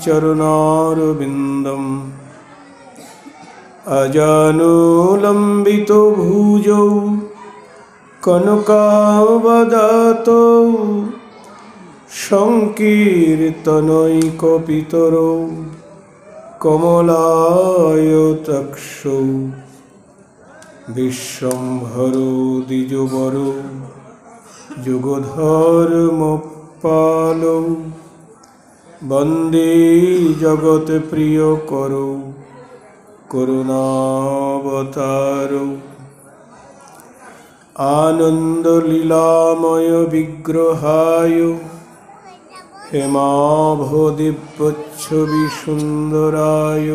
चरणारविन्दम् अजानुलम्बितो भुजौ कनकावदातौ संकीर्तनैकपितरौ कमलायताक्षौ विश्वम्भरो द्विजवरो जुगधर्मपालौ वन्दे जगत्प्रियकरौ करुणावतारौ आनन्दलीलामय विग्रहाय हेमाभदिव्यच्छविसुन्दराय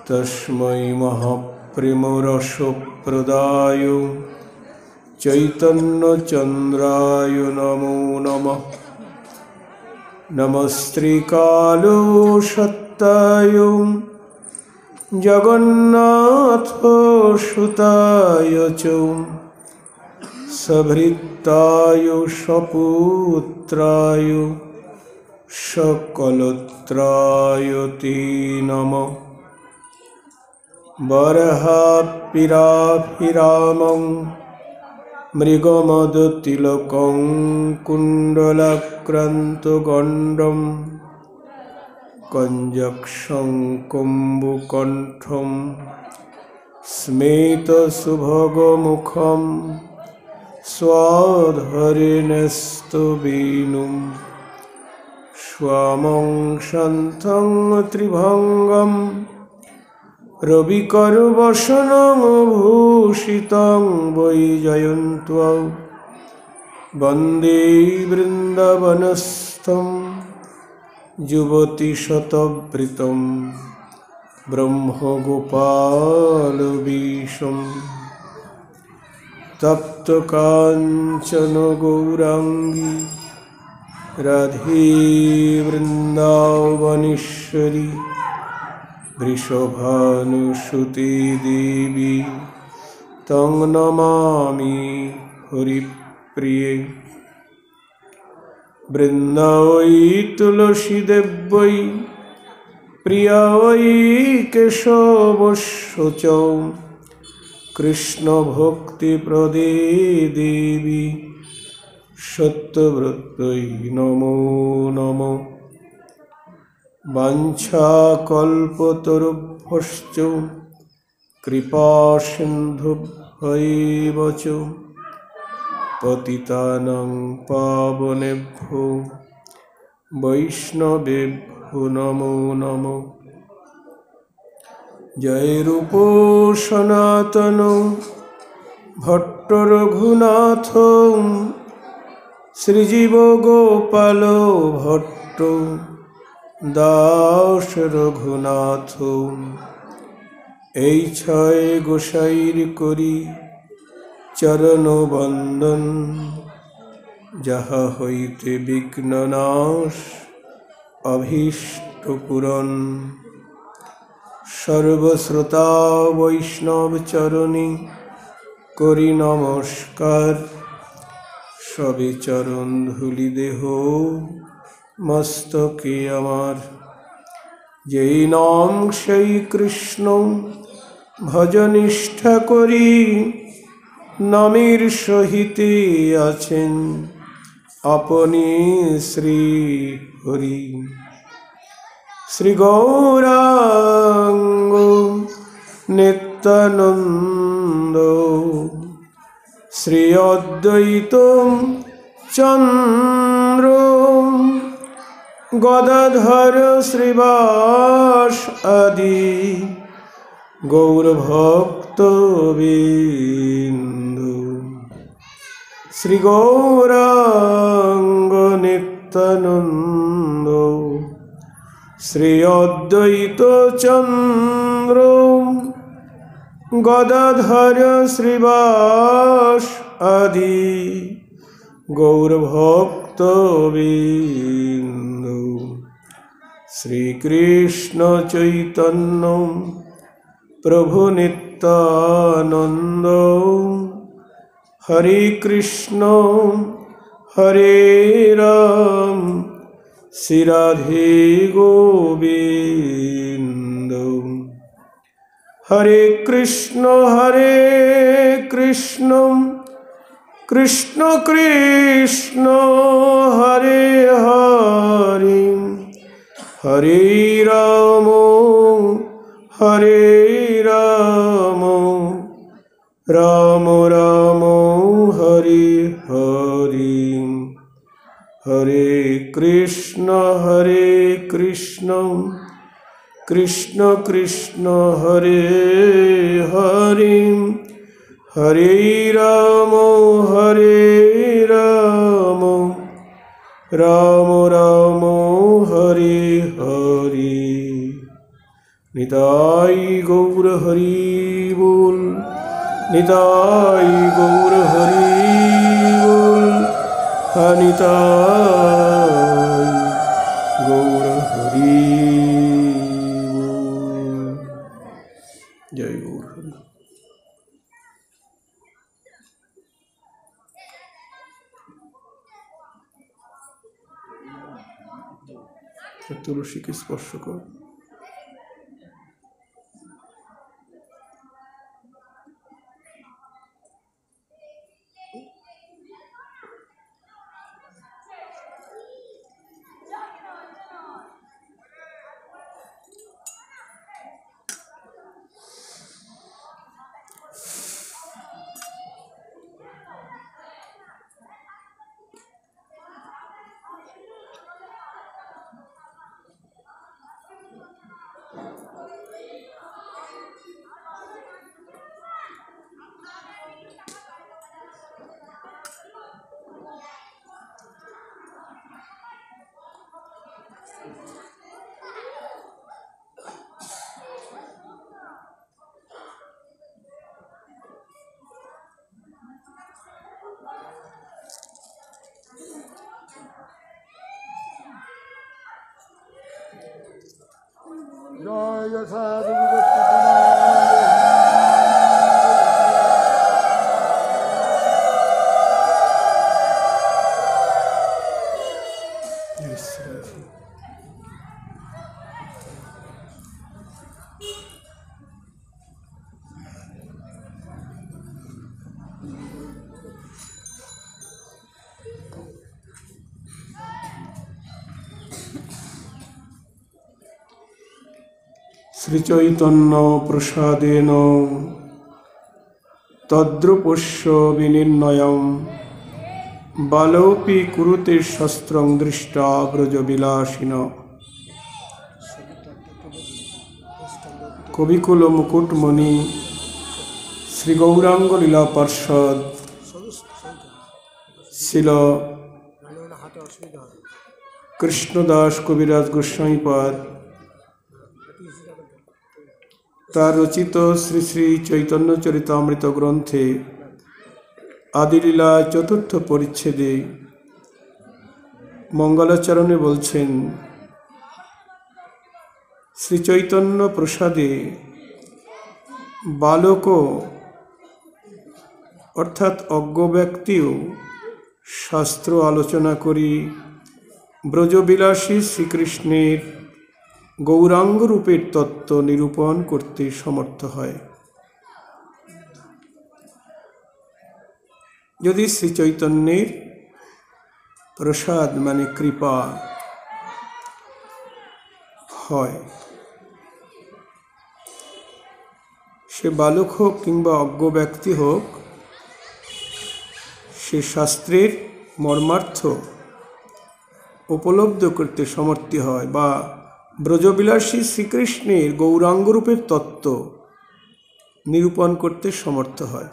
तस्मै महाप्रेमरसप्रदाय चैतन्यचन्द्राय नमो नमः। नमस्त्रिकालो सत्ताय जगन्नाथसुताय च सभृत्ताय सपुत्राय सकलत्राय ते नमः। वराहपिराभिरामं मृगमदतिलकं कुण्डलाक्रान्तगण्डं कञ्जक्षं कुम्भकण्ठं स्मितसुभगमुखं स्वधरेणस्तवेणुं स्वामं शान्तं त्रिभङ्गं रविकरवसनं भूषितं वैजयन्त्वं वन्दे वृन्दावनस्थं युवतिशतवृतं ब्रह्मगोपालवेशं तप्तकाञ्चन गौराङ्गी राधे वृन्दावनेश्वरी वृषभानुसुते देवी तं नमामि हरिप्रिये। वृन्दावै तुलसीदेव्यै प्रिया वै केशवस्य च कृष्णभक्तिप्रदे देवी सत्यव्रतै नमो नमः। वाञ्छाकल्पतरुभ्यश्च कृपासिन्धुभ्यैव च पतितानां पावनेभ्यो वैष्णवेभ्यो नमो नमः। जय रूप सनातन भट्ट रघुनाथ श्रीजीव गोपाल भट्ट दास रघुनाथ এই ছয় গোসাইর করি চরণ বন্দন যাহা হইতে বিঘ্ন নাশ অভীষ্ট পূরণ। সর্বশ্রোতা বৈষ্ণব চরণে করি নমস্কার সবে চরণ ধুলি দেহ মস্তকে আমার। যেই নাম সেই কৃষ্ণ ভজনিষ্ঠা করি নামের সহিতে আছেন আপনি শ্রী হরি। শ্রী গৌরাঙ্গ নিত্যানন্দ শ্রী অদ্বৈত চন্দ্র গদাধর শ্রীবাস আদি গৌরভক্তবৃন্দ। শ্রী গৌরাঙ্গ নিত্যানন্দ শ্রী অদ্বৈত চন্দ্র গদাধর শ্রীবাস আদি গৌরভক্তবৃন্দ। শ্রীকৃষ্ণ চৈতন্য প্রভু নিত্যানন্দ হরে কৃষ্ণ হরে রাম শ্রী রাধে গোবিন্দ। হরে কৃষ্ণ কৃষ্ণ কৃষ্ণ হরে হরে, হরে রাম রাম রাম হরে হরে, হরে কৃষ্ণ কৃষ্ণ কৃষ্ণ হরে হরে, হরে রাম রাম রাম হরে হরে। নিতাই গৌর হরি বল, নিতাই গৌর হরি বল, নিতাই গৌর হরি বল। জয় গৌর হরি। তুলসীকে স্পর্শ কর। জয় সাধু শ্রীচৈতন্য প্রসাদেন তদ্রূপস্য বিনির্ণয়ং বালোপি কুরুতে শস্ত্রং দৃষ্টা ব্রজবিলাসিন। কবিকুল মুকুটমণি শ্রী গৌরাঙ্গ লীলা পার্ষদ শিল কৃষ্ণদাস কবিরাজ গোস্বামীপাদ তার রচিত শ্রী শ্রী চৈতন্য চরিতামৃত গ্রন্থে আদিলীলা চতুর্থ পরিচ্ছেদে মঙ্গলাচরণে বলছেন, শ্রী চৈতন্য প্রসাদে বালকও অর্থাৎ অজ্ঞ ব্যক্তিও শাস্ত্র আলোচনা করি ব্রজবিলাসী শ্রীকৃষ্ণের গৌরাঙ্গ রূপের তত্ত্ব নিরূপণ করতে সমর্থ হয়। যদি শ্রী চৈতন্যের প্রসাদ মানে কৃপা হয়, সে বালক হোক কিংবা অজ্ঞ ব্যক্তি হোক, সে শাস্ত্রের মর্মার্থ উপলব্ধ করতে সমর্থ হয় বা ব্রজবিলাসী শ্রীকৃষ্ণের গৌরাঙ্গরূপের তত্ত্ব নিরূপণ করতে সমর্থ হয়।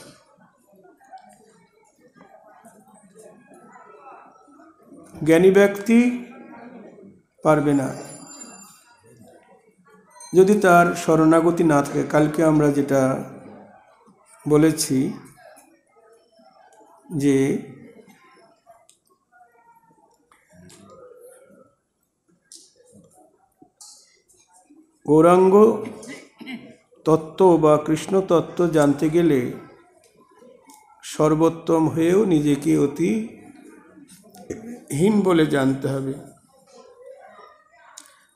জ্ঞানী ব্যক্তি পারবে না, যদি তার শরণাগতি না থাকে। কালকে আমরা যেটা বলেছি যে গৌরাঙ্গ তত্ত্ব বা কৃষ্ণ তত্ত্ব জানতে গেলে সর্বোত্তম হয়েও নিজেকে অতি হীন বলে জানতে হবে।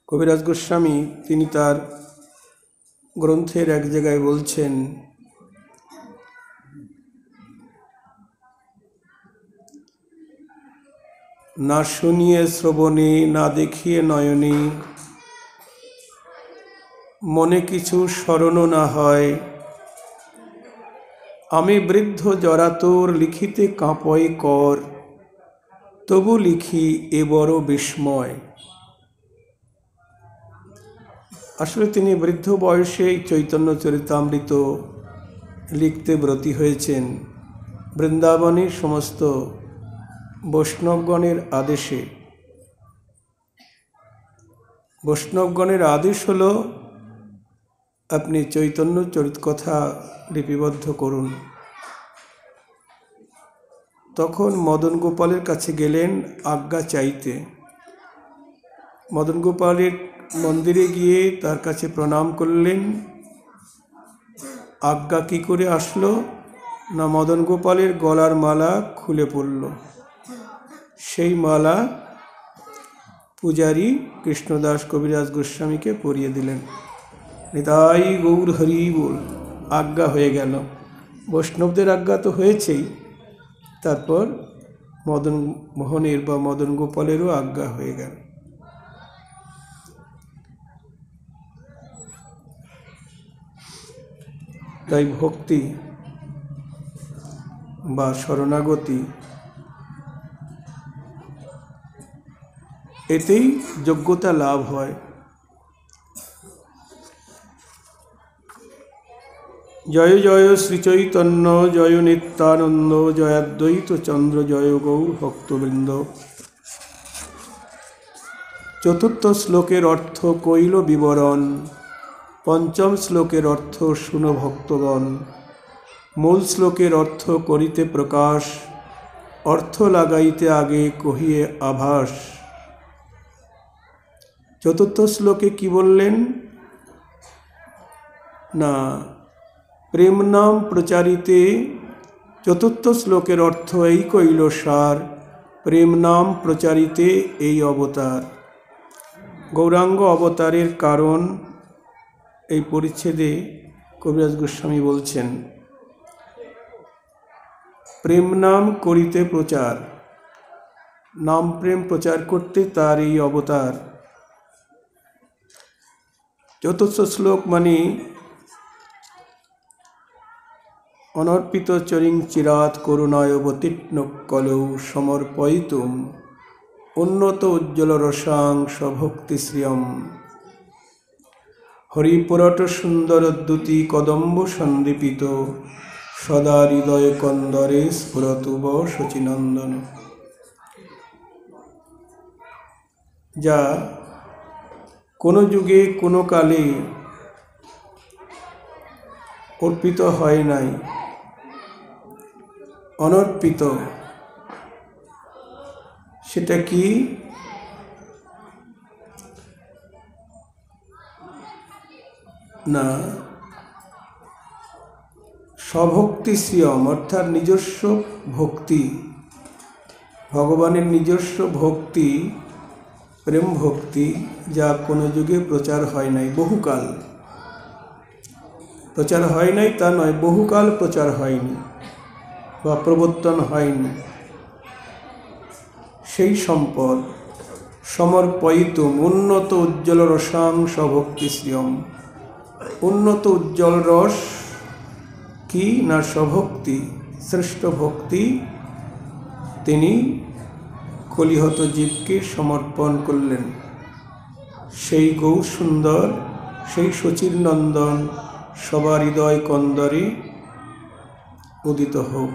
কবিরাজ গোস্বামী তিনি তার গ্রন্থের এক জায়গায় বলছেন, না শুনিয়ে শ্রবণে, না দেখিয়ে নয়নে, মনে কিছু স্মরণও না হয়, আমি বৃদ্ধ জরাতোর লিখিতে কাঁপয় কর, তবু লিখি এ বড় বিস্ময়। আসলে তিনি বৃদ্ধ বয়সেই চৈতন্য চরিতামৃত লিখতে ব্রতী হয়েছেন বৃন্দাবনের সমস্ত বৈষ্ণবগণের আদেশে। বৈষ্ণবগণের আদেশ হলো আপনি চৈতন্য চরিতকথা লিপিবদ্ধ করুন। তখন মদন গোপালের কাছে গেলেন আজ্ঞা চাইতে। মদন গোপালের মন্দিরে গিয়ে তার কাছে প্রণাম করলেন। আজ্ঞা কি করে আসলো না, মদন গোপালের গলার মালা খুলে পড়ল। সেই মালা পূজারী কৃষ্ণদাস কবিরাজ গোস্বামীকে পরিয়ে দিলেন। নিতাই গৌর হরি বল, আজ্ঞা হয়ে গেল। বৈষ্ণবদের আজ্ঞা তো হয়েছেই, তারপর মদন মোহনের বা মদন গোপালেরও আজ্ঞা হয়ে গেল। তাই ভক্তি বা শরণাগতি এতেই যোগ্যতা লাভ হয়। জয় জয় শ্রীচৈতন্য, জয় নিত্যানন্দ, জয়াদ্বৈত চন্দ্র, জয় গৌর ভক্তবৃন্দ। চতুর্থ শ্লোকের অর্থ কইল বিবরণ, পঞ্চম শ্লোকের অর্থ শুনো ভক্তগণ। মূল শ্লোকের অর্থ করিতে প্রকাশ, অর্থ লাগাইতে আগে কহিয়ে আভাস। চতুর্থ শ্লোকে কি বললেন না, প্রেম নাম প্রচারিতে। চতুর্থ শ্লোকের অর্থ এই কইল সার, প্রেম নাম প্রচারিতে এই অবতার। গৌরাঙ্গ অবতারের কারণ এই পরিচ্ছেদে কবিরাজ গোস্বামী বলছেন। প্রেম নাম করিতে প্রচার, নাম প্রেম প্রচার করতে তার এই অবতার। চতুর্থ শ্লোক মানে অনর্পিত চরিং চিরাত করুণায় অবতীর্ণ কলৌ সমর্পয়িতুম উন্নত উজ্জ্বল রসাং স্বভক্তি শ্রিয়ম। হরিপুরট সুন্দর দ্যুতি কদম্ব সন্দীপিত সদা হৃদয় কন্দরে স্ফুরতুব শচীনন্দন। যা কোনো যুগে কোনো কালে অর্পিত হয় নাই, অনর্পিত। সেটা কি না, স্বভক্তি শ্রিয়ম অর্থাৎ নিজস্ব ভক্তি, ভগবানের নিজস্ব ভক্তি, প্রেম ভক্তি, যা কোনো যুগে প্রচার হয় নাই, বহুকাল প্রচার হয় নাই তা নয়, বহুকাল প্রচার হয়নি বা প্রবর্তন হয়নি। সেই সম্পদ সমর্পয়িতুম উন্নত উজ্জ্বল রসাং স্বভক্তি শ্রিয়ম। উন্নত উজ্জ্বল রস কি না, স্বভক্তি, শ্রেষ্ঠ ভক্তি তিনি কলিহত জীবকে সমর্পণ করলেন। সেই গৌর সুন্দর, সেই শচীর নন্দন সবার হৃদয় কন্দরে উদিত হোক।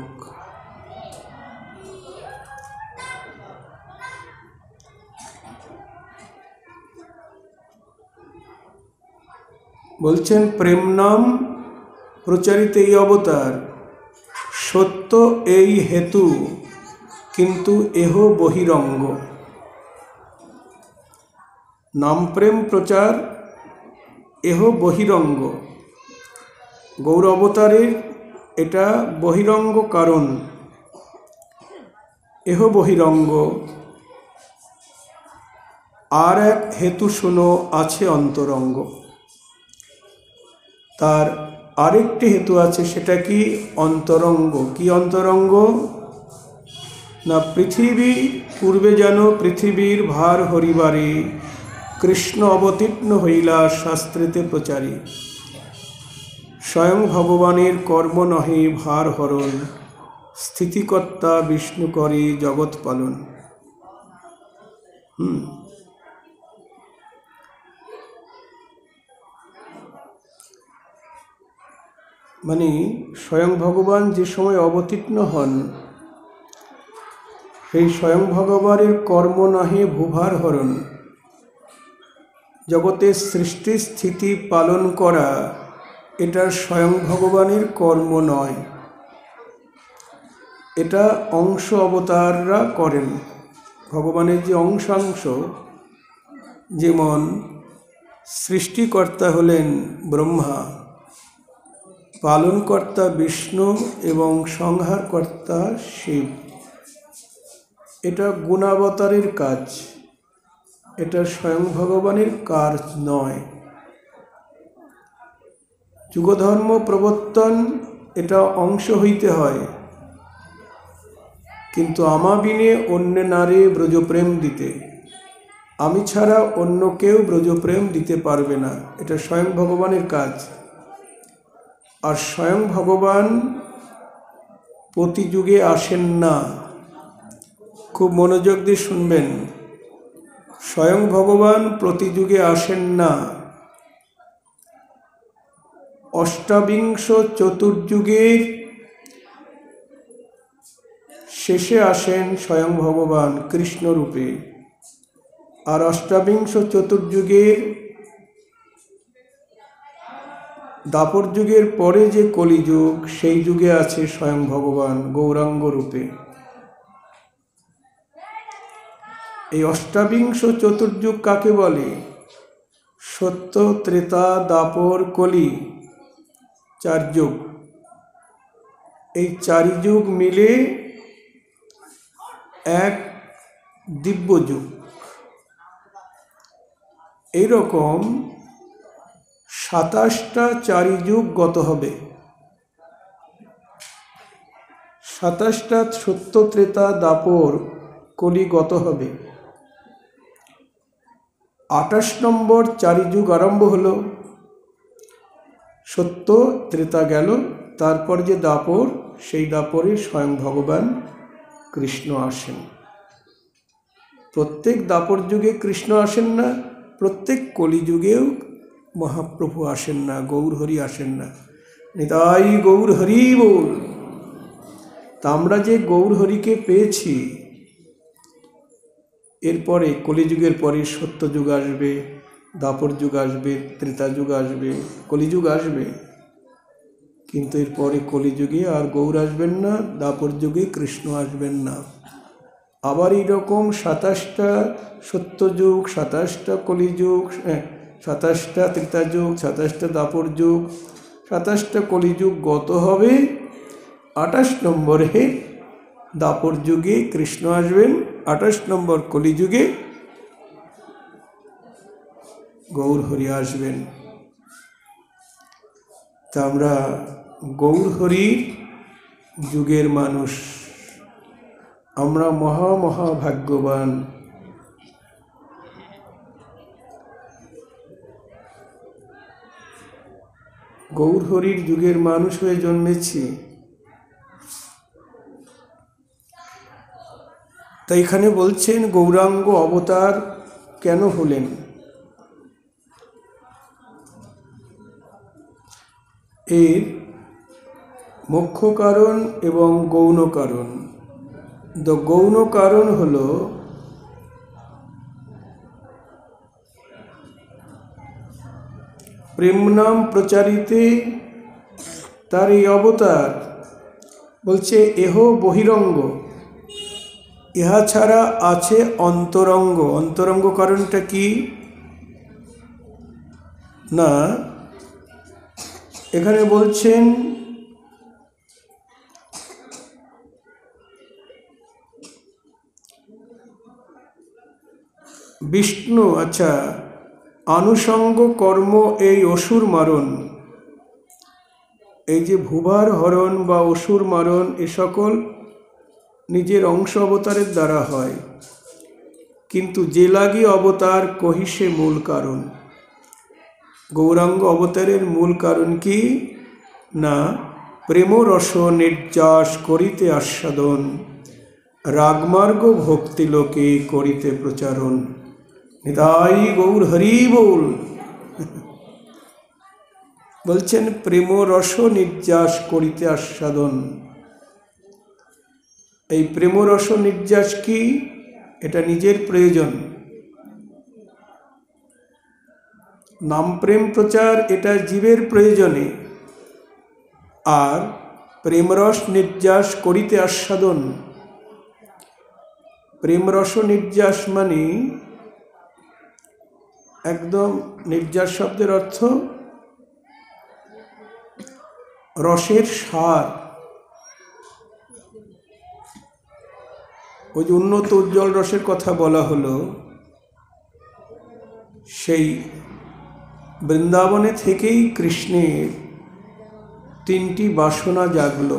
বলছেন প্রেম নাম প্রচারিত এই অবতার, সত্য এই হেতু কিন্তু এহ বহিরঙ্গ। নাম প্রেম প্রচার এহ বহিরঙ্গ, গৌর অবতারের এটা বহিরঙ্গ কারণ। এহ বহিরঙ্গ আর এক হেতু শোনো আছে অন্তরঙ্গ। তার আরেকটি হেতু আছে, সেটা কি? অন্তরঙ্গ। কি অন্তরঙ্গ? না, পৃথিবী পূর্বে যেন পৃথিবীর ভার হরিবারে কৃষ্ণ অবতীর্ণ হইলা শাস্ত্রেতে প্রচারী। স্বয়ং ভগবানের কর্ম নহে ভার হরণ, স্থিতিকর্তা বিষ্ণু করে জগৎ পালন। মানে স্বয়ং ভগবান যে সময় অবতীর্ণ হন, সেই স্বয়ং ভগবানের কর্ম নহে ভূভার হরণ। জগতের সৃষ্টি স্থিতি পালন করা এটা স্বয়ং ভগবানের কর্ম নয়, এটা অংশ অবতাররা করেন। ভগবানের যে অংশাংশ, যেমন সৃষ্টিকর্তা হলেন ব্রহ্মা, পালনকর্তা বিষ্ণু এবং সংহারকর্তা শিব। এটা গুণাবতারের কাজ, এটা স্বয়ং ভগবানের কাজ নয়। যুগধর্ম প্রবর্তন এটা অংশ হইতে হয়, কিন্তু আমাবিনে অন্য নারী ব্রজপ্রেম দিতে, আমি ছাড়া অন্য কেউ ব্রজপ্রেম দিতে পারবে না, এটা স্বয়ং ভগবানের কাজ। আর স্বয়ং ভগবান প্রতি যুগে আসেন না। খুব মনোযোগ দিয়ে শুনবেন, স্বয়ং ভগবান প্রতি যুগে আসেন না। অষ্টাবিংশ চতুর্যুগের শেষে আসেন স্বয়ং ভগবান কৃষ্ণ রূপে, আর অষ্টাবিংশ চতুর্যুগের দাপর যুগের পরে যে কলিযুগ, সেই যুগে আছে স্বয়ং ভগবান গৌরাঙ্গ রূপে। এই অষ্টাবিংশ চতুর্যুগ কাকে বলে? সত্য, ত্রেতা, দাপর, কলি, 4 যুগ। এই 4 যুগ মিলে এক দিব্য যুগ। এইরকম 27টা 4 যুগ গত হবে। 27টা সত্য, ত্রেতা, দাপর, কলি গত হবে। 28 নম্বর 4 যুগ আরম্ভ হলো। সত্য ত্রেতা গেল, তারপর যে দাপর, সেই দাপরে স্বয়ং ভগবান কৃষ্ণ আসেন। প্রত্যেক দাপর যুগে কৃষ্ণ আসেন না, প্রত্যেক কলিযুগেও মহাপ্রভু আসেন না, গৌরহরি আসেন না। নিতাই গৌর হরি বল। তা আমরা যে গৌরহরিকে পেয়েছি, এরপরে কলিযুগের পরে সত্যযুগ আসবে, দাপর যুগ আসবে, ত্রেতা যুগ আসবে, কলিযুগ আসবে। কিন্তু এরপরে কলিযুগে আর গৌর আসবেন না, দাপর যুগে কৃষ্ণ আসবেন না। আবার এইরকম 27টা সত্যযুগ, 27টা কলিযুগ, 27টা ত্রেতা যুগ, 27টা দাপর যুগ, 27টা কলিযুগ গত হবে। 28 নম্বরে দাপর যুগে কৃষ্ণ আসবেন, 28 নম্বর কলিযুগে গৌরহরি আসবেন। তা আমরা গৌরহরির যুগের মানুষ, আমরা মহাভাগ্যবান। গৌরহরির যুগের মানুষ হয়ে জন্মেছি। তাই এখানে বলছেন গৌরাঙ্গ অবতার কেন হলেন। এর মুখ্য কারণ এবং গৌণ কারণ। গৌণ কারণ হল প্রেম নাম প্রচারিতে তার এই অবতার। বলছে এহ বহিরঙ্গ, ইহা ছাড়া আছে অন্তরঙ্গ। অন্তরঙ্গ কারণটা কি না, এখানে বলছেন বিষ্ণু, আচ্ছা, আনুষঙ্গ কর্ম এই অসুর মারণ, এই যে ভুবার হরণ বা অসুর মারণ, এ সকল নিজের অংশ অবতারের দ্বারা হয়, কিন্তু যে লাগি অবতার কহিসে মূল কারণ। গৌরাঙ্গ অবতারের মূল কারণ কি না, প্রেমরস নির্যাস করিতে আস্বাদন, রাগমার্গ ভক্তি লোকে করিতে প্রচারণ। নিতাই গৌর হরি বল। বলছেন প্রেমরস নির্যাস করিতে আস্বাদন। এই প্রেমরস নির্যাস কি? এটা নিজের প্রয়োজন। নাম প্রেম প্রচার এটা জীবের প্রয়োজনে, আর প্রেমরস নির্যাস করিতে আস্বাদন, প্রেমরস নির্যাস মানে একদম নির্যাস শব্দের অর্থ রসের সার। ওই যে উন্নত উজ্জ্বল রসের কথা বলা হলো, সেই বৃন্দাবনে থেকেই কৃষ্ণের তিনটি বাসনা জাগল।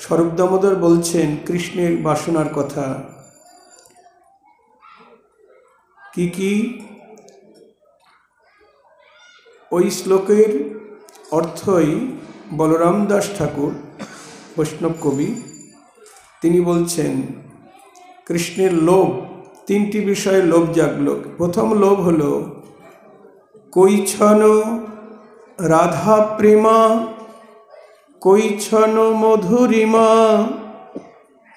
স্বরূপ দামোদর বলছেন কৃষ্ণের বাসনার কথা। কি কি? ওই শ্লোকের অর্থই বলরাম দাস ঠাকুর, বৈষ্ণব কবি, তিনি বলছেন কৃষ্ণের লোভ, তিনটি বিষয়ে লোভ জাগল। প্রথম লোভ হলো কৈছন রাধা প্রেমা, কৈছন মধুরিমা,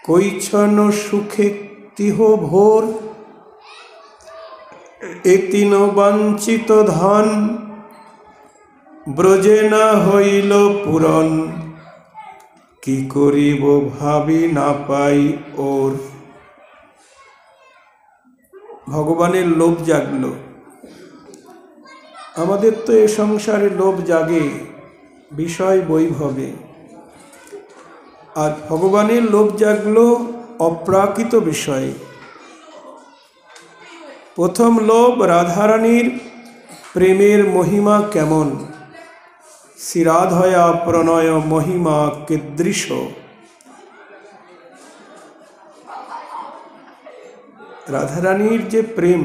কৈছন সুখে তিহ ভোর, এ তিন বাঞ্ছিত ধন ব্রজে না হইল পূরণ, কি করিব ভাবি না পাই ওর। ভগবানের লোভ জাগল। আমাদের তো এ সংসারে লোভ জাগে বিষয় বৈভবে, আর ভগবানের লোভ জাগল অপ্রাকৃত বিষয়ে। প্রথম লোভ রাধারানীর প্রেমের মহিমা কেমন, শ্রীরাধয়া প্রণয় মহিমা কীদৃশ। রাধারানীর যে প্রেম,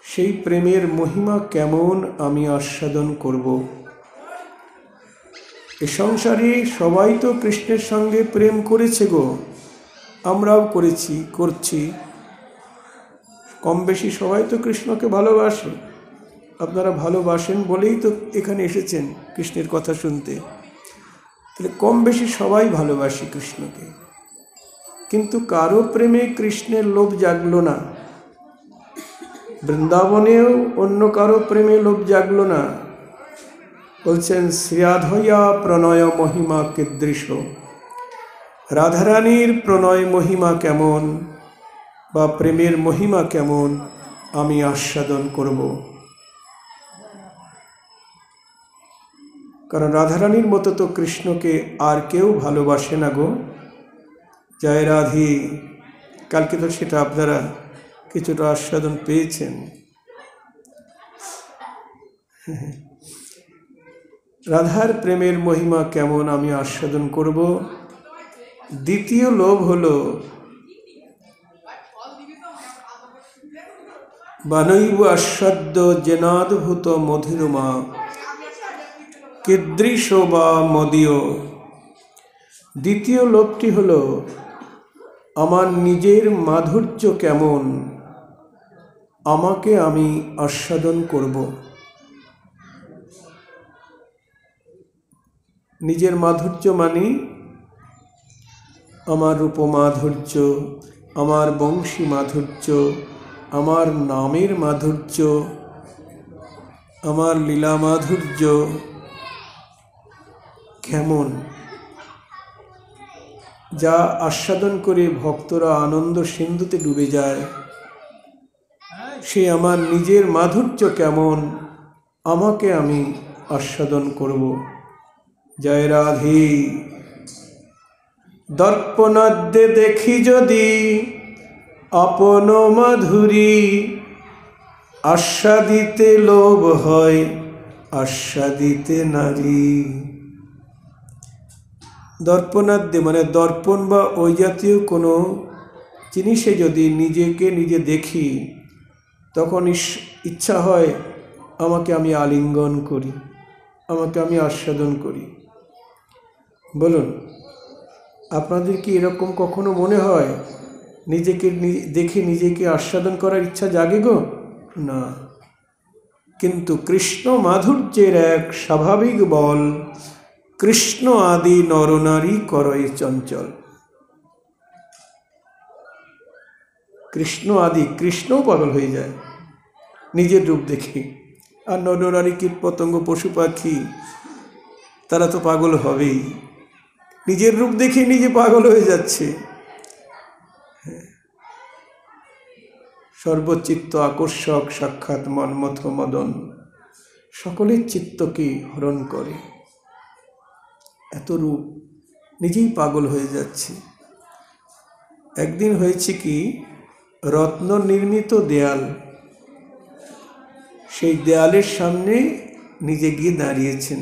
সেই প্রেমের মহিমা কেমন আমি আস্বাদন করব। এ সংসারে সবাই তো কৃষ্ণের সঙ্গে প্রেম করেছে গো, আমরাও করেছি, করছি। কম বেশি সবাই তো কৃষ্ণকে ভালোবাসে। আপনারা ভালোবাসেন বলেই তো এখানে এসেছেন কৃষ্ণের কথা শুনতে। তাহলে কম বেশি সবাই ভালোবাসি কৃষ্ণকে, কিন্তু কারো প্রেমে কৃষ্ণের লোভ জাগলো না। বৃন্দাবনেও অন্য কারো প্রেমে লোভ জাগলো না। বলছেন শ্রীরাধয়া প্রণয় মহিমা কীদৃশ। রাধারানীর প্রণয় মহিমা কেমন বা প্রেমের মহিমা কেমন আমি আস্বাদন করব। কারণ রাধারানীর মতো তো কৃষ্ণকে আর কেউ ভালোবাসে না গো। জয় রাধে। কালকে তো সেটা আপনারা কিছুটা আস্বাদন পেয়েছেন। রাধার প্রেমের মহিমা কেমন আমি আস্বাদন করব। দ্বিতীয় লোভ হলো বানৈব আস্বাদ্য জেনাদ্ভূত মধুরমা কীদৃশ বা মদীয়। দ্বিতীয় লোভটি হলো আমার নিজের মাধুর্য কেমন, আমাকে আমি আস্বাদন করব। নিজের মাধুর্য মানে আমার রূপমাধুর্য, আমার বংশী মাধুর্য, আমার নামের মাধুর্য, আমার লীলা মাধুর্য কেমন, যা আস্বাদন করে ভক্তরা আনন্দ সিন্ধুতে ডুবে যায়। সে আমার নিজের মাধুর্য কেমন, আমাকে আমি আস্বাদন করব। জয় রাধে। দর্পণাদ্যে দেখি যদি আপন মাধুরী, আস্বাদিতে লোভ হয় আস্বাদিতে নারী। দর্পণাদ্যে মানে দর্পণ বা ওই জাতীয় কোনো জিনিসে যদি নিজেকে নিজে দেখি, তখন ইচ্ছা হয় আমাকে আমি আলিঙ্গন করি, আমাকে আমি আস্বাদন করি। বলুন, আপনাদের কি এরকম কখনো মনে হয় নিজেকে দেখে নিজেকে আস্বাদন করার ইচ্ছা জাগে গো? না। কিন্তু কৃষ্ণ মাধুর্যের এক স্বাভাবিক বল, কৃষ্ণ আদি নরনারী করয় চঞ্চল। কৃষ্ণ আদি, কৃষ্ণও পাগল হয়ে যায় নিজের রূপ দেখে। আর নরনারী কীট পতঙ্গ পশু পাখি তারা তো পাগল হবেই, নিজের রূপ দেখে নিজে পাগল হয়ে যাচ্ছে। সর্বচিত্ত আকর্ষক সাক্ষাৎ মন্মথ মদন, সকলের চিত্তকে হরণ করে। এত রূপ, নিজেই পাগল হয়ে যাচ্ছে। একদিন হয়েছে কি, রত্ন নির্মিত দেয়াল, সেই দেয়ালের সামনে নিজে গিয়ে দাঁড়িয়েছেন।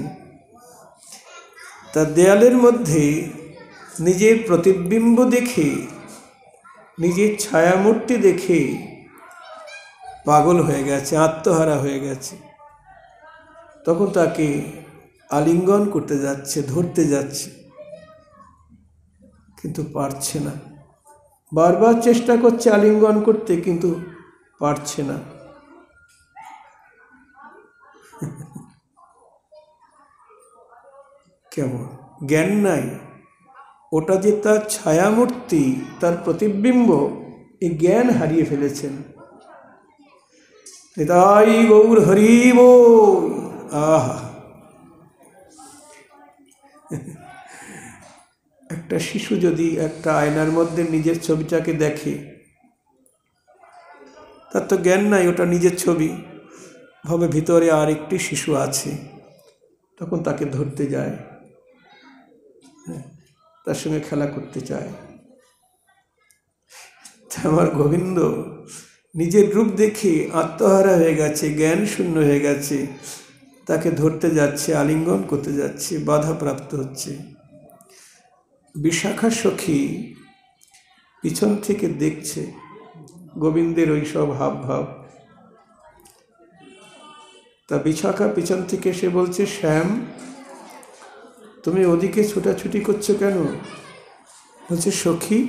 তার দেয়ালের মধ্যে নিজের প্রতিবিম্ব দেখে, নিজের ছায়ামূর্তি দেখে পাগল হয়ে গেছে, আত্মহারা হয়ে গেছে। তখন তাকে আলিঙ্গন করতে যাচ্ছে, ধরতে যাচ্ছে, কিন্তু পারছে না। বারবার চেষ্টা করছে আলিঙ্গন করতে, কিন্তু পারছে না। কেমন জ্ঞান নাই, ওটা যে তার ছায়ামূর্তি, তার প্রতিবিম্ব, এই জ্ঞান হারিয়ে ফেলেছেন। নিতাই গৌর হরি বল। আহা, একটা শিশু যদি একটা আয়নার মধ্যে নিজের ছবিটাকে দেখে, তার তো জ্ঞান নাই, ওটা নিজের ছবি, ভাবে ভিতরে আর একটি শিশু আছে, তখন তাকে ধরতে যায়, তার সঙ্গে খেলা করতে চায়। আমার গোবিন্দ নিজের রূপ দেখে আত্মহারা হয়ে গেছে, জ্ঞান শূন্য হয়ে গেছে, তাকে ধরতে যাচ্ছে, আলিঙ্গন করতে যাচ্ছে, বাধাপ্রাপ্ত হচ্ছে। বিশাখা সখী পিছন থেকে দেখছে গোবিন্দের ওই সব হাব ভাব। তা বিশাখা পিছন থেকে এসে বলছে, শ্যাম, তুমি ওদিকে ছোটাছুটি করছো কেন? বলছে, সখী,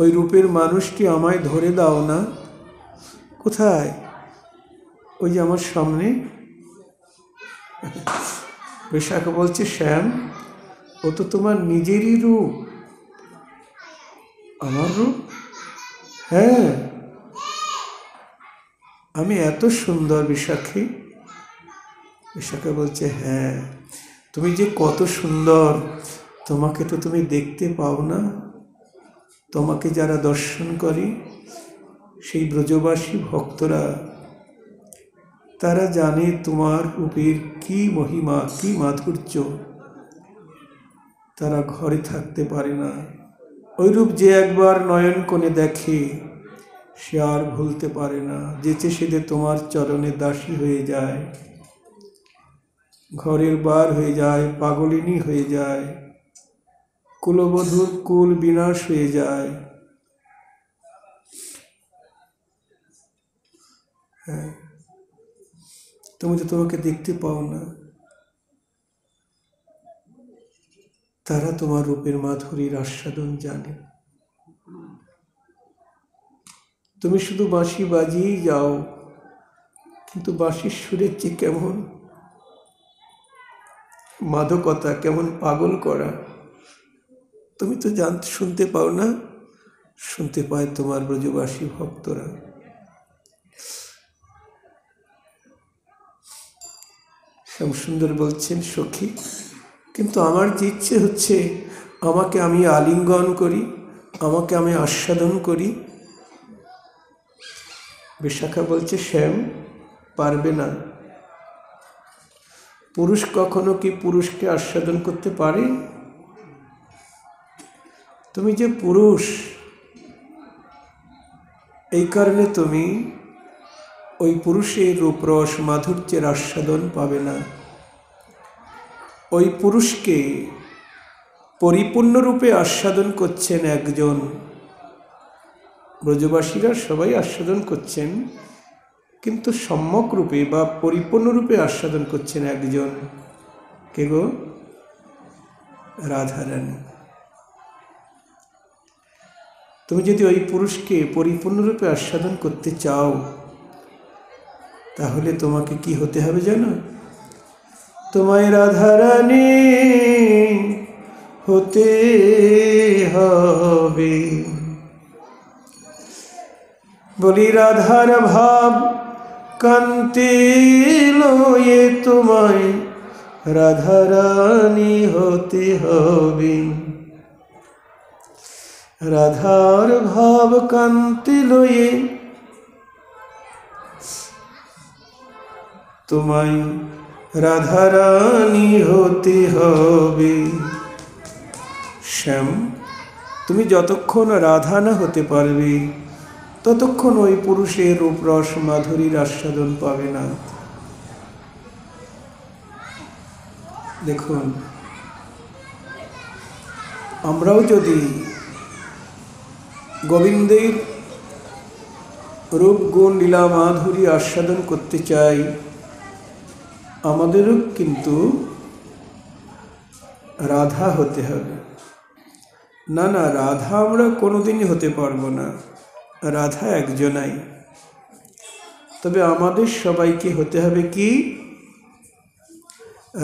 ওই রূপের মানুষটি আমায় ধরে দাও না। কোথায়? ওই যে আমার সামনে। বিশাখা বলছে, শ্যাম, ও তো তোমার নিজেরই রূপ। আমার রূপ? হ্যাঁ, আমি এত সুন্দর বিশাখী। বিশাখা বলছে, হ্যাঁ, তুমি যে কত সুন্দর, তোমাকে তো তুমি দেখতে পাও না। তোমাকে যারা দর্শন করে, সেই ব্রজবাসী ভক্তরা, তারা জানে তোমার রূপের কি মহিমা, কি মাধুর্য। তারা ঘরে থাকতে পারে না। ওই রূপ যে একবার নয়ন কোণে দেখে, সে আর ভুলতে পারে না। যেচে সেদে তোমার চরণে দাসী হয়ে যায়, ঘরের বার হয়ে যায়, পাগলিনী হয়ে যায়, কুলবধূর কুল বিনাশ হয়ে যায়। হ্যাঁ, তুমি তো তোমাকে দেখতে পাও না। তারা তোমার রূপের মাধুরীর আস্বাদন জানে। তুমি শুধু বাঁশি বাজিয়েই যাও, কিন্তু বাঁশির সুরের চেয়ে কেমন মাদকতা, কেমন পাগল করা, তুমি তো শুনতে পাও না। শুনতে পায় তোমার ব্রজবাসী ভক্তরা। শ্যামসুন্দর বলছেন, সখী, কিন্তু আমার যে ইচ্ছে হচ্ছে আমাকে আমি আলিঙ্গন করি, আমাকে আমি আস্বাদন করি। বিশাখা বলছে, শ্যাম, পারবে না। পুরুষ কখনো কি পুরুষকে আস্বাদন করতে পারে? তুমি যে পুরুষ, এই কারণে তুমি ওই পুরুষের রূপরস মাধুর্যের আস্বাদন পাবে না। ওই পুরুষকে পরিপূর্ণরূপে আস্বাদন করছেন একজন। ব্রজবাসীরা সবাই আস্বাদন করছেন, কিন্তু সম্যক রূপে বা পরিপূর্ণরূপে আস্বাদন করছেন একজন। কে গো? রাধারানী। তুমি যদি ওই পুরুষকে পরিপূর্ণরূপে আস্বাদন করতে চাও, তাহলে তোমাকে কি হতে হবে জানো? তোমায় রাধারানী হতে হবে। বলি রাধার ভাব কান্তি লয়ে তোমায় রাধারানী হতে হবে। রাধার ভাব কান্তি লয়ে তোমায় রাধারানী হতে হবে। শ্যাম, তুমি যতক্ষণ রাধা না হতে পারবে, ততক্ষণ ওই পুরুষের রূপরস মাধুরীর আস্বাদন পাবে না। দেখুন, আমরাও যদি গোবিন্দের রূপ গুণ লীলা মাধুরী আস্বাদন করতে চাই, আমাদেরও কিন্তু রাধা হতে হবে। না না, রাধা আমরা কোনোদিনই হতে পারবো না। রাধা একজনাই। তবে আমাদের সবাইকে হতে হবে কি?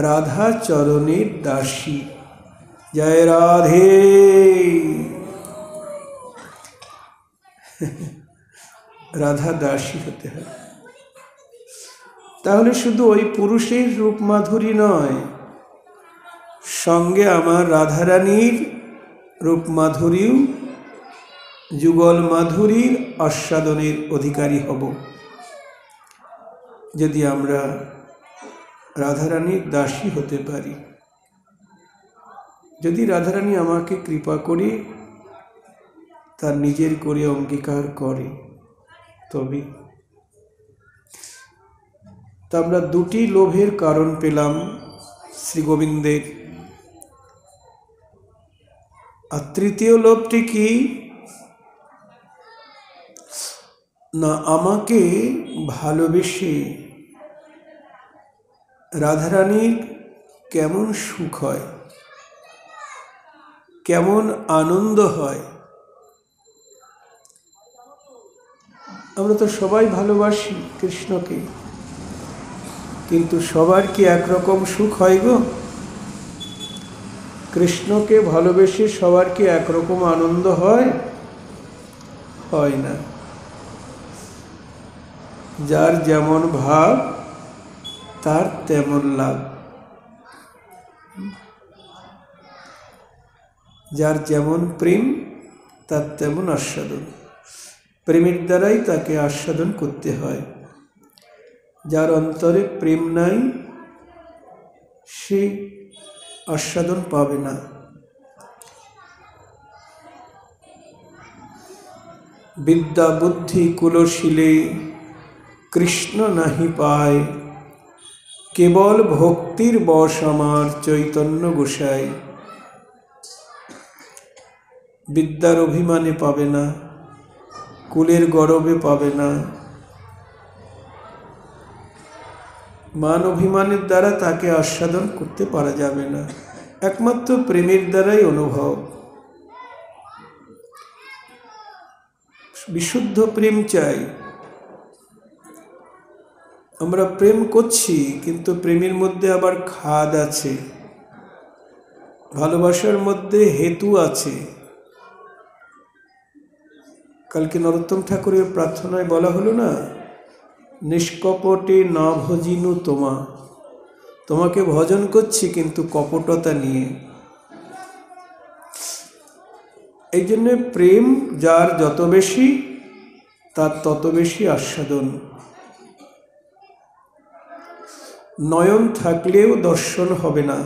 রাধা চরণের দাসী। জয় রাধে। রাধা দাসী হতে হবে। তাহলে শুধু ওই পুরুষের রূপ মাধুরী নয়, সঙ্গে আমার রাধারানীর রূপ মাধুরীও, যুগল মাধুরীর আস্বাদনের অধিকারী হব, যদি আমরা রাধারানীর দাসী হতে পারি। যদি রাধারানী আমাকে কৃপা করে তার নিজের করে অঙ্গীকার করে, তবে তা আমরা দুটি লোভের কারণ পেলাম শ্রী গোবিন্দের। আর তৃতীয় লোভটি কি না? আমাকে ভালোবেসে রাধারানীর কেমন সুখ হয়, কেমন আনন্দ হয়। আমরা তো সবাই ভালোবাসি কৃষ্ণকে, কিন্তু সবার কি একরকম সুখ হয় গো? কৃষ্ণকে ভালোবেসে সবার কি একরকম আনন্দ হয়? হয় না। যার যেমন ভাব তার তেমন লাভ। যার যেমন প্রেম তার তেমন আস্বাদন। প্রেমের দ্বারাই তাকে আস্বাদন করতে হয়। যার অন্তরে প্রেম নাই, সে আস্বাদন পাবে না। বিদ্যা বুদ্ধি কুলশীলে কৃষ্ণ নাহি পায়, কেবল ভক্তির বশ আমার চৈতন্য গোসাই। বিদ্যার অভিমানে পাবে না, কুলের গর্বে পাবে না, মান অভিমানের দ্বারা তাকে আস্বাদন করতে পারা যাবে না। একমাত্র প্রেমের দ্বারাই অনুভব। বিশুদ্ধ প্রেম চাই। আমরা প্রেম করছি, কিন্তু প্রেমের মধ্যে আবার খাদ আছে, ভালোবাসার মধ্যে হেতু আছে। কালকে নরোত্তম ঠাকুরের প্রার্থনায় বলা হলো না, নিষ্কপটে না ভজিনু তোমা। তোমাকে ভজন করছি কিন্তু কপটতা নিয়ে। এই জন্যে প্রেম যার যত বেশি, তার তত বেশি আস্বাদন। নয়ন থাকলেও দর্শন হবে না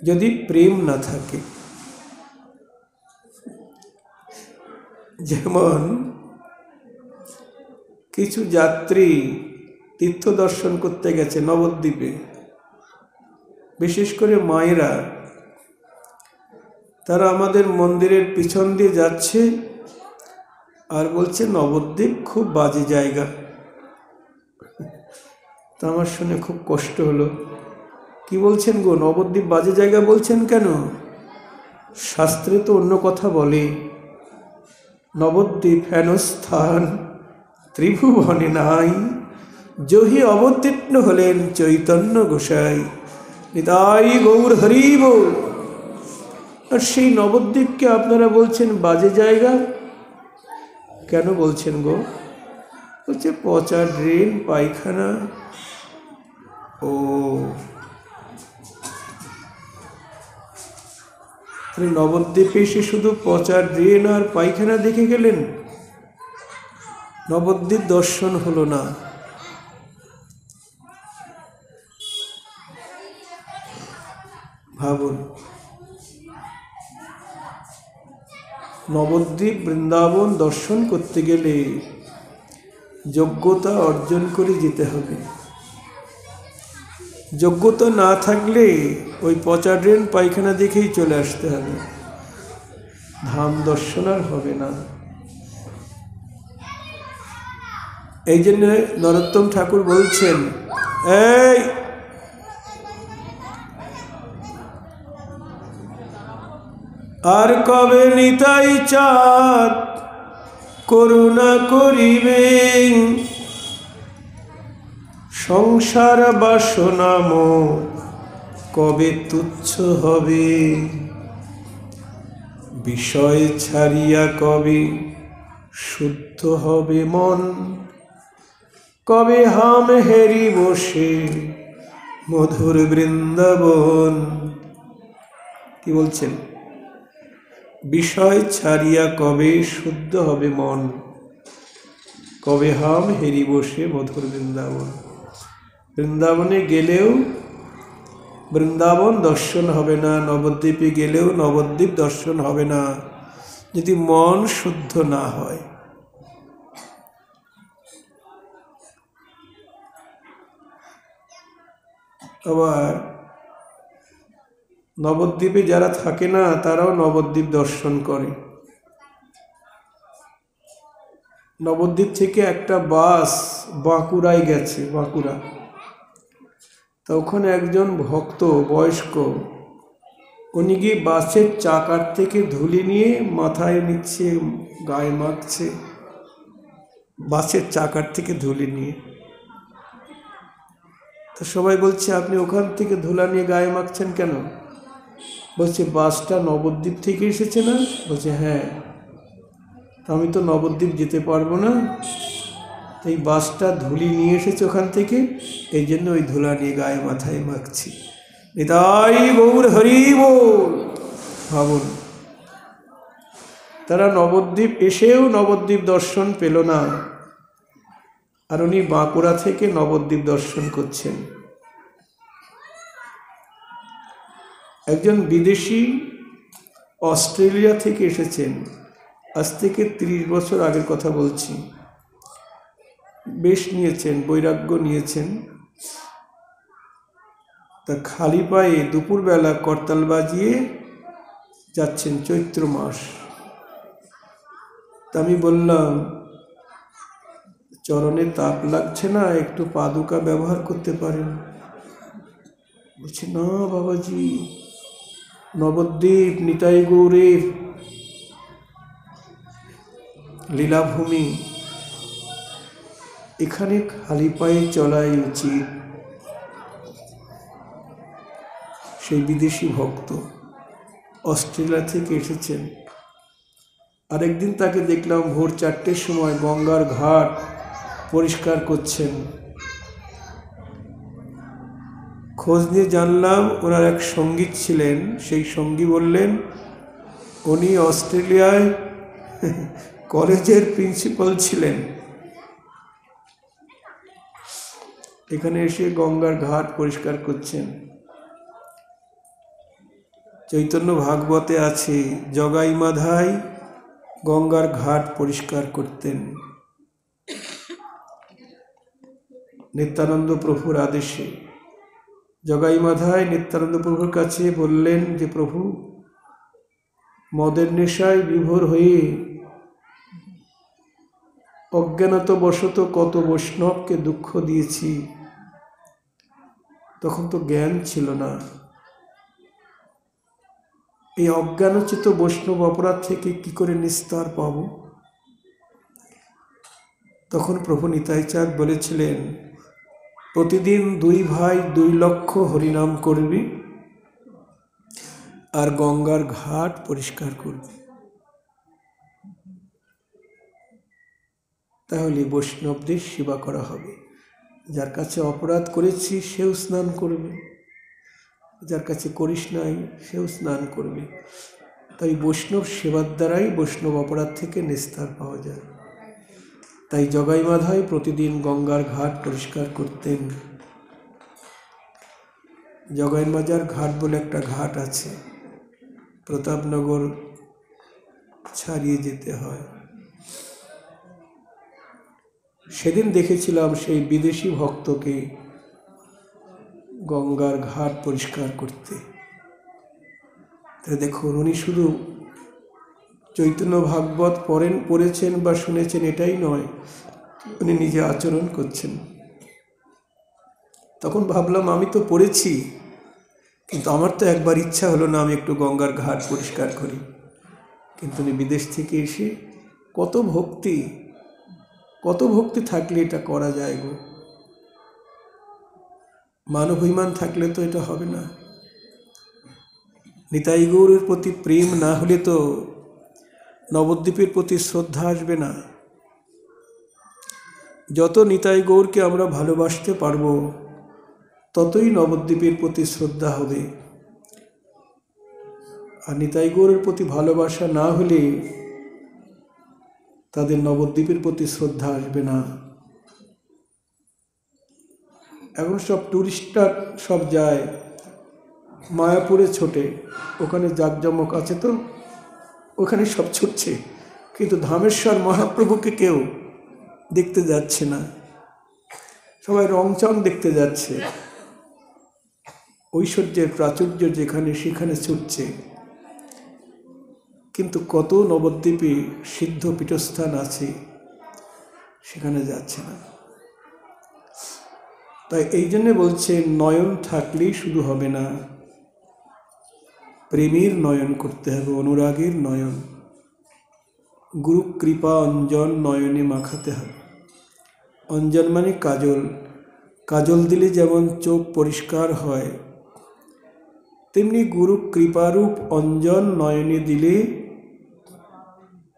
যদি প্রেম না থাকে। যেমন কিছু যাত্রী তীর্থ দর্শন করতে গেছে নবদ্বীপে, বিশেষ করে মায়েরা, তারা আমাদের মন্দিরের পিছন দিয়ে যাচ্ছে আর বলছে নবদ্বীপ খুব বাজে জায়গা। তা আমার শুনে খুব কষ্ট হলো। কি বলছেন গো, নবদ্বীপ বাজে জায়গা বলছেন কেন? শাস্ত্রে তো অন্য কথা বলে, নবদ্বীপ হেন স্থান ত্রিভুবনে নাই, জহি অবতীর্ণ হলেন চৈতন্য গোসাই, নিতাই গৌর হরি বল। আর সেই নবদ্বীপকে আপনারা বলছেন বাজে জায়গা, কেন বলছেন গো? বলছে পচা ড্রেন, পায়খানা। ও নবদ্বীপে এসে শুধু পচা ড্রেন আর পায়খানা দেখে গেলেন, নবদ্বীপ দর্শন হলো না। ভাবুন, নবদ্বীপ বৃন্দাবন দর্শন করতে গেলে যোগ্যতা অর্জন করে যেতে হবে। যোগ্যতা না থাকলে ওই পচা ড্রেন পায়খানা দেখেই চলে আসতে হবে, ধাম দর্শন আর হবে না। এই জন্য নরোত্তম ঠাকুর বলছেন, এই আর কবে নিতাই চাঁদ করুণা করিবেন, সংসার বাসনাম কবে তুচ্ছ হবে, বিষয় ছাড়িয়া কবে শুদ্ধ হবে মন, কবে হাম হেরি বসে মধুর বৃন্দাবন। কি বলছেন? বিষয় ছাড়িয়া কবে শুদ্ধ হবে মন, কবে হাম হেরি বসে মধুর বৃন্দাবন। বৃন্দাবনে গেলেও বৃন্দাবন দর্শন হবে না, নবদ্বীপে গেলেও নবদ্বীপ দর্শন হবে না, যদি মন শুদ্ধ না হয়। আবার নবদ্বীপে যারা থাকে না, তারাও নবদ্বীপ দর্শন করে। নবদ্বীপ থেকে একটা বাস বাঁকুড়ায় গেছে, বাঁকুড়া। তা ওখানে একজন ভক্ত বয়স্ক, উনি গিয়ে বাসের চাকার থেকে ধুলি নিয়ে মাথায় নিচ্ছে, গায়ে মাখছে, বাসের চাকার থেকে ধুলি নিয়ে। তো সবাই বলছে, আপনি ওখান থেকে ধুলা নিয়ে গায়ে মাখছেন কেন? বলছে, বাসটা নবদ্বীপ থেকে এসেছে না? বলছে, হ্যাঁ। আমি তো নবদ্বীপ যেতে পারবো না, এই বাসটা ধুলি নিয়ে এসেছে ওখান থেকে, এই জন্য ওই ধুলা নিয়ে গায়ে মাথায় মাখছি। নিতাই গৌর হরি বল। ভাবুন, তারা নবদ্বীপ এসেও নবদ্বীপ দর্শন পেল না, আর উনি বাঁকুড়া থেকে নবদ্বীপ দর্শন করছেন। একজন বিদেশি অস্ট্রেলিয়া থেকে এসেছেন, আজ থেকে 30 বছর আগের কথা বলছি। বেশ নিয়েছেন, বৈরাগ্য নিয়েছেন। তা খালি পায়ে দুপুরবেলা করতাল বাজিয়ে যাচ্ছেন, চৈত্র মাস। তা আমি বললাম, চরণে তাপ লাগছে না, একটু পাদুকা ব্যবহার করতে পারেন? বলছে, না বাবাজি, নবদ্বীপ নিতাই গৌরের লীলাভূমি, এখানে খালি পায়ে চলাই উচিত। সেই বিদেশি ভক্ত অস্ট্রেলিয়া থেকে এসেছেন। আরেকদিন তাকে দেখলাম ভোর 4টের সময় গঙ্গার ঘাট পরিষ্কার করছেন। খোঁজ নিয়ে জানলাম ওনার এক সঙ্গী ছিলেন, সেই সঙ্গী বললেন উনি অস্ট্রেলিয়ায় কলেজের প্রিন্সিপাল ছিলেন, এখানে এসে গঙ্গার ঘাট পরিষ্কার করছেন। চৈতন্য ভাগবতে আছে, জগাই মাধাই গঙ্গার ঘাট পরিষ্কার করতেন। নিত্যানন্দ প্রভুর আদেশে জগাই মাধায় নিত্যানন্দ প্রভুর কাছে বললেন যে, প্রভু, মদের নেশায় বিভোর হয়ে অজ্ঞানতাবশত কত বৈষ্ণবকে দুঃখ দিয়েছি। তখন তো জ্ঞান ছিল না। এই অজ্ঞানচিত বৈষ্ণব অপরাধ থেকে কি করে নিস্তার পাব? তখন প্রভু নিতাই চাঁদ বলেছিলেন, প্রতিদিন 2 ভাই 2 লক্ষ হরিনাম করবি আর গঙ্গার ঘাট পরিষ্কার করবি। তাহলে বৈষ্ণবদের সেবা করা হবে। যার কাছে অপরাধ করেছি সেও স্নান করবে, যার কাছে করিস নাই সেও স্নান করবে। তাই বৈষ্ণব সেবার দ্বারাই বৈষ্ণব অপরাধ থেকে নিস্তার পাওয়া যায়। তাই জগাই মাধায় প্রতিদিন গঙ্গার ঘাট পরিষ্কার করতেন। জগাই মাজার ঘাট বলে একটা ঘাট আছে, প্রতাপনগর ছাড়িয়ে যেতে হয়। সেদিন দেখেছিলাম সেই বিদেশি ভক্তকে গঙ্গার ঘাট পরিষ্কার করতে। দেখুন, উনি শুধু চৈতন্য ভাগবত পড়েছেন বা শুনেছেন এটাই নয়, উনি নিজে আচরণ করছেন। তখন ভাবলাম, আমি তো পড়েছি, কিন্তু আমার তো একবার ইচ্ছা হলো না আমি একটু গঙ্গার ঘাট পরিষ্কার করি। কিন্তু উনি বিদেশ থেকে এসে কত ভক্তি থাকলে এটা করা যায় গো। মানবাভিমান থাকলে তো এটা হবে না। নিতাই গৌরের প্রতি প্রেম না হলে তো নবদ্বীপের প্রতি শ্রদ্ধা আসবে না। যত নিতাই গৌরকে আমরা ভালোবাসতে পারব, ততই নবদ্বীপের প্রতি শ্রদ্ধা হবে। আর নিতাই গৌরের প্রতি ভালোবাসা না হলে তাদের নবদ্বীপের প্রতি শ্রদ্ধা আসবে না। এখন সব টুরিস্টরা সব যায় মায়াপুরে ছোটে, ওখানে জাঁকজমক আছে তো ওখানে সব ছুটছে, কিন্তু ধামেশ্বর মহাপ্রভুকে কেউ দেখতে যাচ্ছে না। সবাই রংচং দেখতে যাচ্ছে, ঐশ্বর্যের প্রাচুর্য যেখানে সেখানে ছুটছে। কিন্তু কত নবদ্বীপে সিদ্ধ পীঠস্থান আছে, সেখানে যাচ্ছে না। তাই এই জন্যে বলছে, নয়ন থাকলেই শুধু হবে না, প্রেমের নয়ন করতে হবে, অনুরাগের নয়ন। গুরু কৃপা অঞ্জন নয়নে মাখাতে হবে। অঞ্জন মানে কাজল। কাজল দিলে যেমন চোখ পরিষ্কার হয়, তেমনি গুরু কৃপারূপ অঞ্জন নয়নে দিলে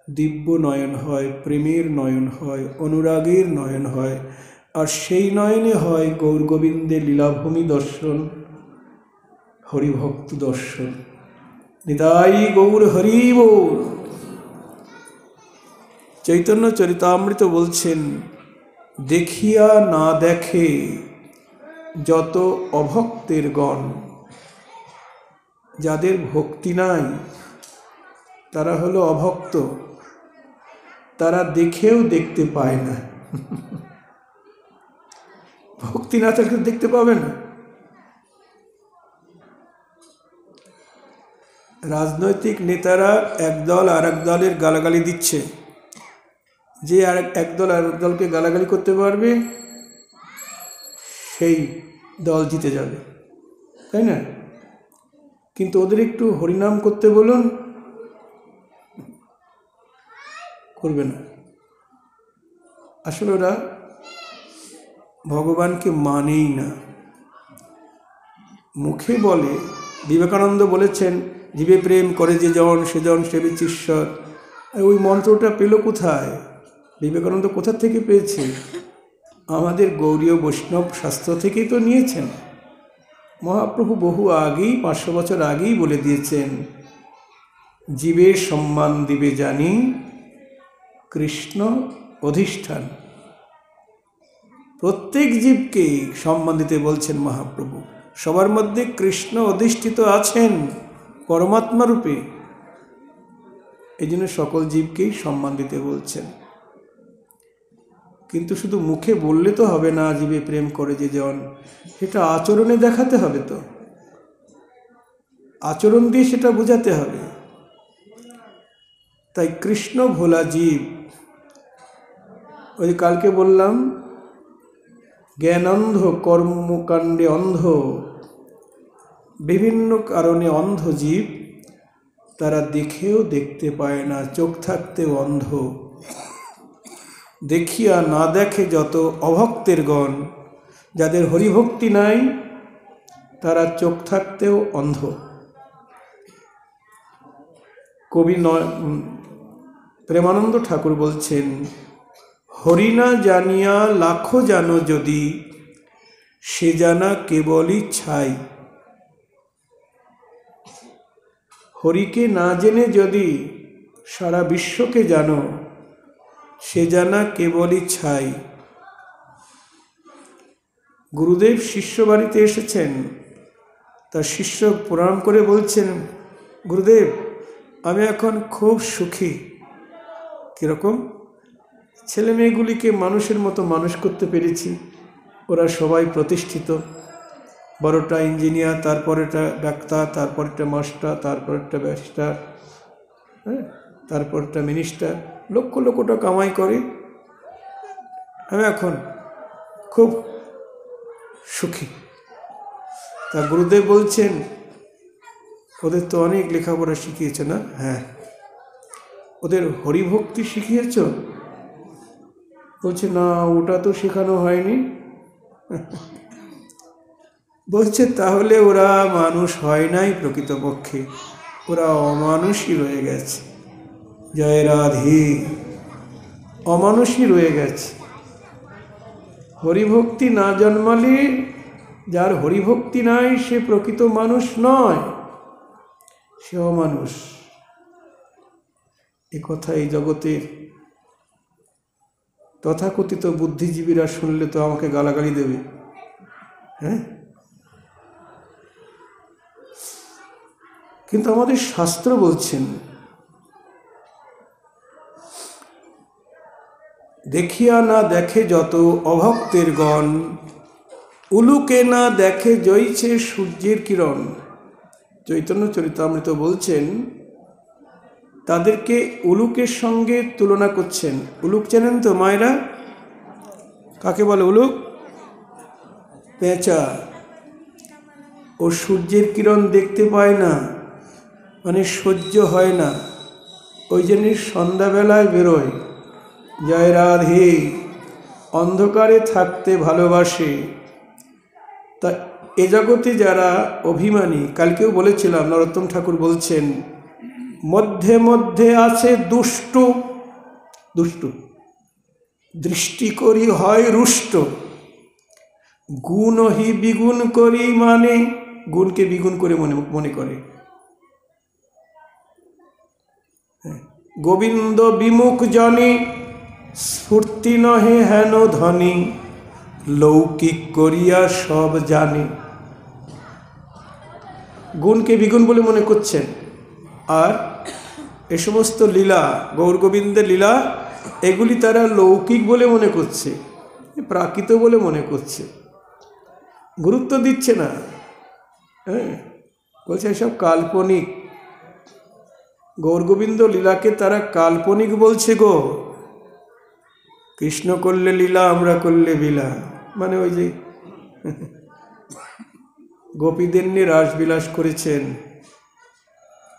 দিব্য নয়ন হয়, প্রেমের নয়ন হয়, অনুরাগের নয়ন হয়। আর সেই নয়নে হয় গৌর গোবিন্দের লীলাভূমি দর্শন, হরিভক্ত দর্শন। নিতাই গৌর হরি বল। চৈতন্য চরিতামৃত বলছেন, দেখিয়া না দেখে যত অভক্তের গণ। যাদের ভক্তি নাই তারা হলো অভক্ত, তারা দেখেও দেখতে পায় না। ভক্তি না থাকলে দেখতে পাবে না। রাজনৈতিক নেতারা একদল আর এক দলের গালাগালি দিচ্ছে, যে একদল আর এক দলকে গালাগালি করতে পারবে সেই দল জিতে যাবে, তাই না? কিন্তু ওদের একটু হরিনাম করতে বলুন, করবে না। আসলে ওরা ভগবানকে মানেই না, মুখে বলে। বিবেকানন্দ বলেছেন, জীবে প্রেম করে যে জন সেজন সেবিছে ঈশ্বর। ওই মন্ত্রটা পেল কোথায়? বিবেকানন্দ কোথা থেকে পেয়েছে? আমাদের গৌড়ীয় বৈষ্ণব শাস্ত্র থেকেই তো নিয়েছেন। মহাপ্রভু বহু আগেই, 500 বছর আগেই বলে দিয়েছেন, জীবের সম্মান দিবে জানি কৃষ্ণ অধিষ্ঠান। প্রত্যেক জীবকে সম্মান দিতে বলছেন মহাপ্রভু। সবার মধ্যে কৃষ্ণ অধিষ্ঠিত আছেন পরমাত্মা রূপে। এই জন্য সকল জীবকেই সম্মান দিতে বলছেন। কিন্তু শুধু মুখে বললে তো হবে না জীবে প্রেম করে যে জন, সেটা আচরণে দেখাতে হবে, তো আচরণ দিয়ে সেটা বোঝাতে হবে। তাই কৃষ্ণ ভোলা জীব, ওই কালকে বললাম জ্ঞানান্ধ, কর্মকাণ্ডে অন্ধ, বিভিন্ন কারণে অন্ধ জীব, তারা দেখেও দেখতে পায় না, চোখ থাকতেও অন্ধ। দেখিয়া না দেখে যত অভক্তের গণ, যাদের হরিভক্তি নাই তারা চোখ থাকতেও অন্ধ। কবি প্রেমানন্দ ঠাকুর বলছেন, হরি না জানিয়া লাখো জানো যদি, সে জানা কেবলই ছাই। হরিকে না জেনে যদি সারা বিশ্বকে জানো, সে জানা কেবলই ছাই। গুরুদেব শিষ্য বাড়িতে এসেছেন, তার শিষ্য প্রণাম করে বলছেন, গুরুদেব আমি এখন খুব সুখী। কীরকম? ছেলে মেয়েগুলিকে মানুষের মতো মানুষ করতে পেরেছি, ওরা সবাই প্রতিষ্ঠিত, বড়টা ইঞ্জিনিয়ার, তারপরেটা ডাক্তার, তারপরেটা মাস্টার, তারপরেটা ব্যারিস্টার, হ্যাঁ, তারপরটা মিনিস্টার, লক্ষ লক্ষ টাকা কামাই করে। আমি এখন খুব সুখী। তা গুরুদেব বলছেন, ওদের তো অনেক লেখাপড়া শিখিয়েছ না? হ্যাঁ। ওদের হরিভক্তি শিখিয়েছ? বলছে না, ওটা তো শেখানো হয়নি। বলছে তাহলে ওরা মানুষ হয় নাই প্রকৃতপক্ষে, ওরা অমানুষই রয়ে গেছে। জয় রাধে। অমানুষই রয়ে গেছে। হরিভক্তি না জন্মালে, যার হরিভক্তি নাই সে প্রকৃত মানুষ নয়, সে অমানুষ। এ কথা এই জগতের তথাকথিত বুদ্ধিজীবীরা শুনলে তো আমাকে গালাগালি দেবে। হ্যাঁ, কিন্তু আমাদের শাস্ত্র বলছেন, দেখিয়া না দেখে যত অভক্তের গণ, উলুকে না দেখে জয়ছে সূর্যের কিরণ। চৈতন্য চরিতামৃত বলছেন, তাদেরকে উলুকের সঙ্গে তুলনা করছেন। উলুক চেনেন তো মায়েরা? কাকে বলে উলুক? পেঁচা। ও সূর্যের কিরণ দেখতে পায় না, মানে সহ্য হয় না, ওই জন্য সন্ধ্যাবেলায় বেরোয়। জয় রাধে। অন্ধকারে থাকতে ভালোবাসে। তা এ জগতে যারা অভিমানী, কালকেও বলেছিলাম, নরোত্তম ঠাকুর বলছেন, মধ্যে মধ্যে আছে দুষ্ট, দুষ্ট দৃষ্টি করি হয় রুষ্ট, গুণহি বিগুণ করি, মানে গুণকে বিগুণ করে মনে করে। গোবিন্দ বিমুখ জনে, স্ফূর্তি নহে হেন ধনী, লৌকিক করিয়া সব জানে। গুণকে বিগুণ বলে মনে করছেন, আর এ সমস্ত লীলা, গৌর গোবিন্দের লীলা, এগুলি তারা লৌকিক বলে মনে করছে, প্রাকৃত বলে মনে করছে, গুরুত্ব দিচ্ছে না। হ্যাঁ, বলছে এসব কাল্পনিক। গৌর গোবিন্দ লীলাকে তারা কাল্পনিক বলছে গো। কৃষ্ণ করলে লীলা, আমরা করলে বিলা, মানে ওই যে গোপীদের নিয়ে রাসবিলাস করেছেন,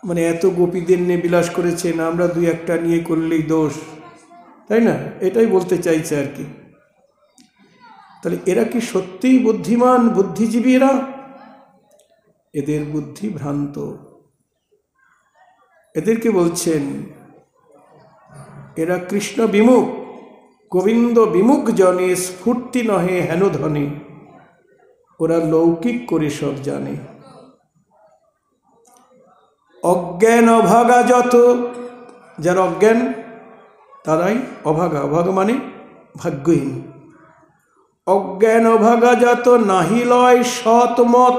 মানে এত গোপীদের নিয়ে বিলাস করেছেন, আমরা দুই একটা নিয়ে করলেই দোষ, তাই না? এটাই বলতে চাইছে আর কি। তাহলে এরা কি সত্যিই বুদ্ধিমান বুদ্ধিজীবী? এদের বুদ্ধি ভ্রান্ত। এদেরকে বলছেন এরা কৃষ্ণ বিমুখ, গোবিন্দ বিমুখ জনে, স্ফূর্তি নহে হেন ধনে, ওরা লৌকিক করে সব জানে। অজ্ঞান অভাগা যত, যারা অজ্ঞান তারাই অভাগা। অভাগা মানে ভাগ্যহীন। অজ্ঞান অভাগা যত, নাহি লয় সৎমত।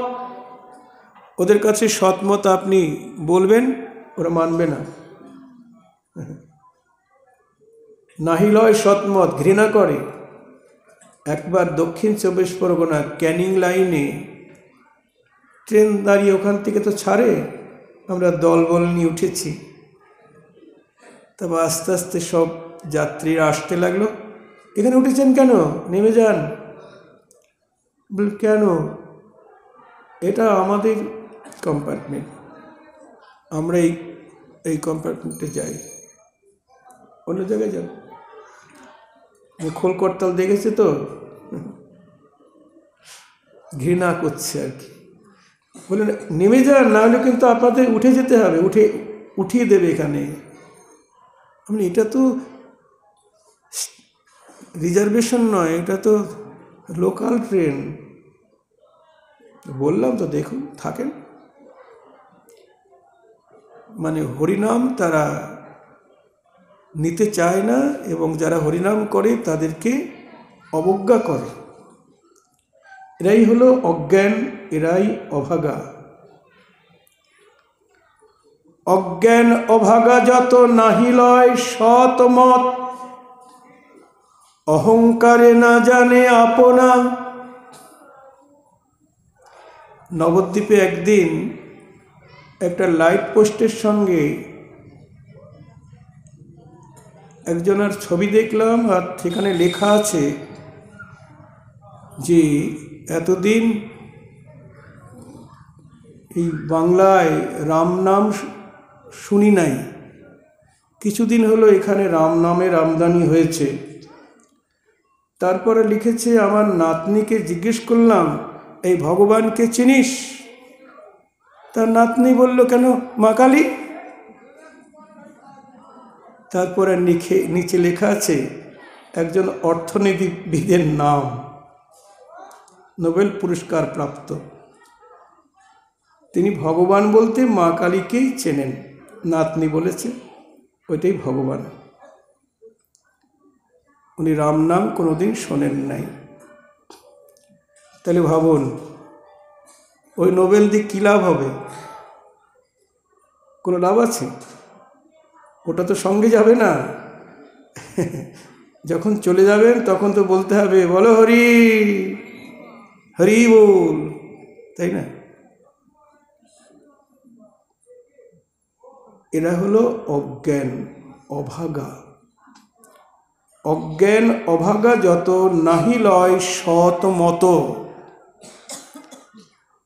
ওদের কাছে সৎমত আপনি বলবেন, ওরা মানবে না। নাহি লয় সৎমত, ঘৃণা করে। একবার দক্ষিণ চব্বিশ পরগনা ক্যানিং লাইনে ট্রেন দাঁড়িয়ে, ওখান থেকে তো ছাড়ে, আমরা দলবল নিয়ে উঠেছি। তারপর আস্তে আস্তে সব যাত্রীরা আসতে লাগলো, এখানে উঠেছেন কেন, নেমে যান। বল কেন, এটা আমাদের কম্পার্টমেন্ট, আমরা এই কম্পার্টমেন্টে যাই, অন্য জায়গায় যান। খোল করতাল দেখেছে তো, ঘৃণা করছে আর কি। বললেন নেমে যান, না হলে কিন্তু আপনাদের উঠে যেতে হবে, উঠিয়ে দেবে এখানে। আমি এটা তো রিজার্ভেশন নয়, এটা তো লোকাল ট্রেন। বললাম তো দেখুন, থাকেন। মানে হরিনাম তারা নিতে চায় না, এবং যারা হরিনাম করে তাদেরকে অবজ্ঞা করে। এরাই হলো অজ্ঞান, এরাই অভাগা। অজ্ঞান অভাগা যত নাহি লয় সৎমত, অহংকারে না জানে আপনা। নবদ্বীপে একদিন একটা লাইট পোস্টের সঙ্গে একজনের ছবি দেখলাম, আর সেখানে লেখা আছে যে এতদিন এই বাংলায় রাম নাম শুনি নাই, কিছুদিন হলো এখানে রাম নামের আমদানি হয়েছে। তারপরে লিখেছে, আমার নাতনিকে জিজ্ঞেস করলাম এই ভগবানকে চিনিস? তার নাতনি বলল কেন, মা কালী। তারপরে নিচে লেখা আছে একজন অর্থনীতিবিদের নাম, নোবেল পুরস্কার প্রাপ্ত। তিনি ভগবান বলতে মা কালীকেই চেনেন, নাতনি বলেছে ওইটাই ভগবান। উনি রাম নাম কোনোদিন শোনেন নাই। তাহলে ভাবুন, ওই নোবেল দিয়ে কী লাভ হবে? কোনো লাভ আছে? ওটা তো সঙ্গে যাবে না। যখন চলে যাবেন তখন তো বলতে হবে বলো হরি হরি বল, তাই না? এরা হলো অজ্ঞান অভাগা। অজ্ঞান অভাগা যত নাহি লয় সৎ মত,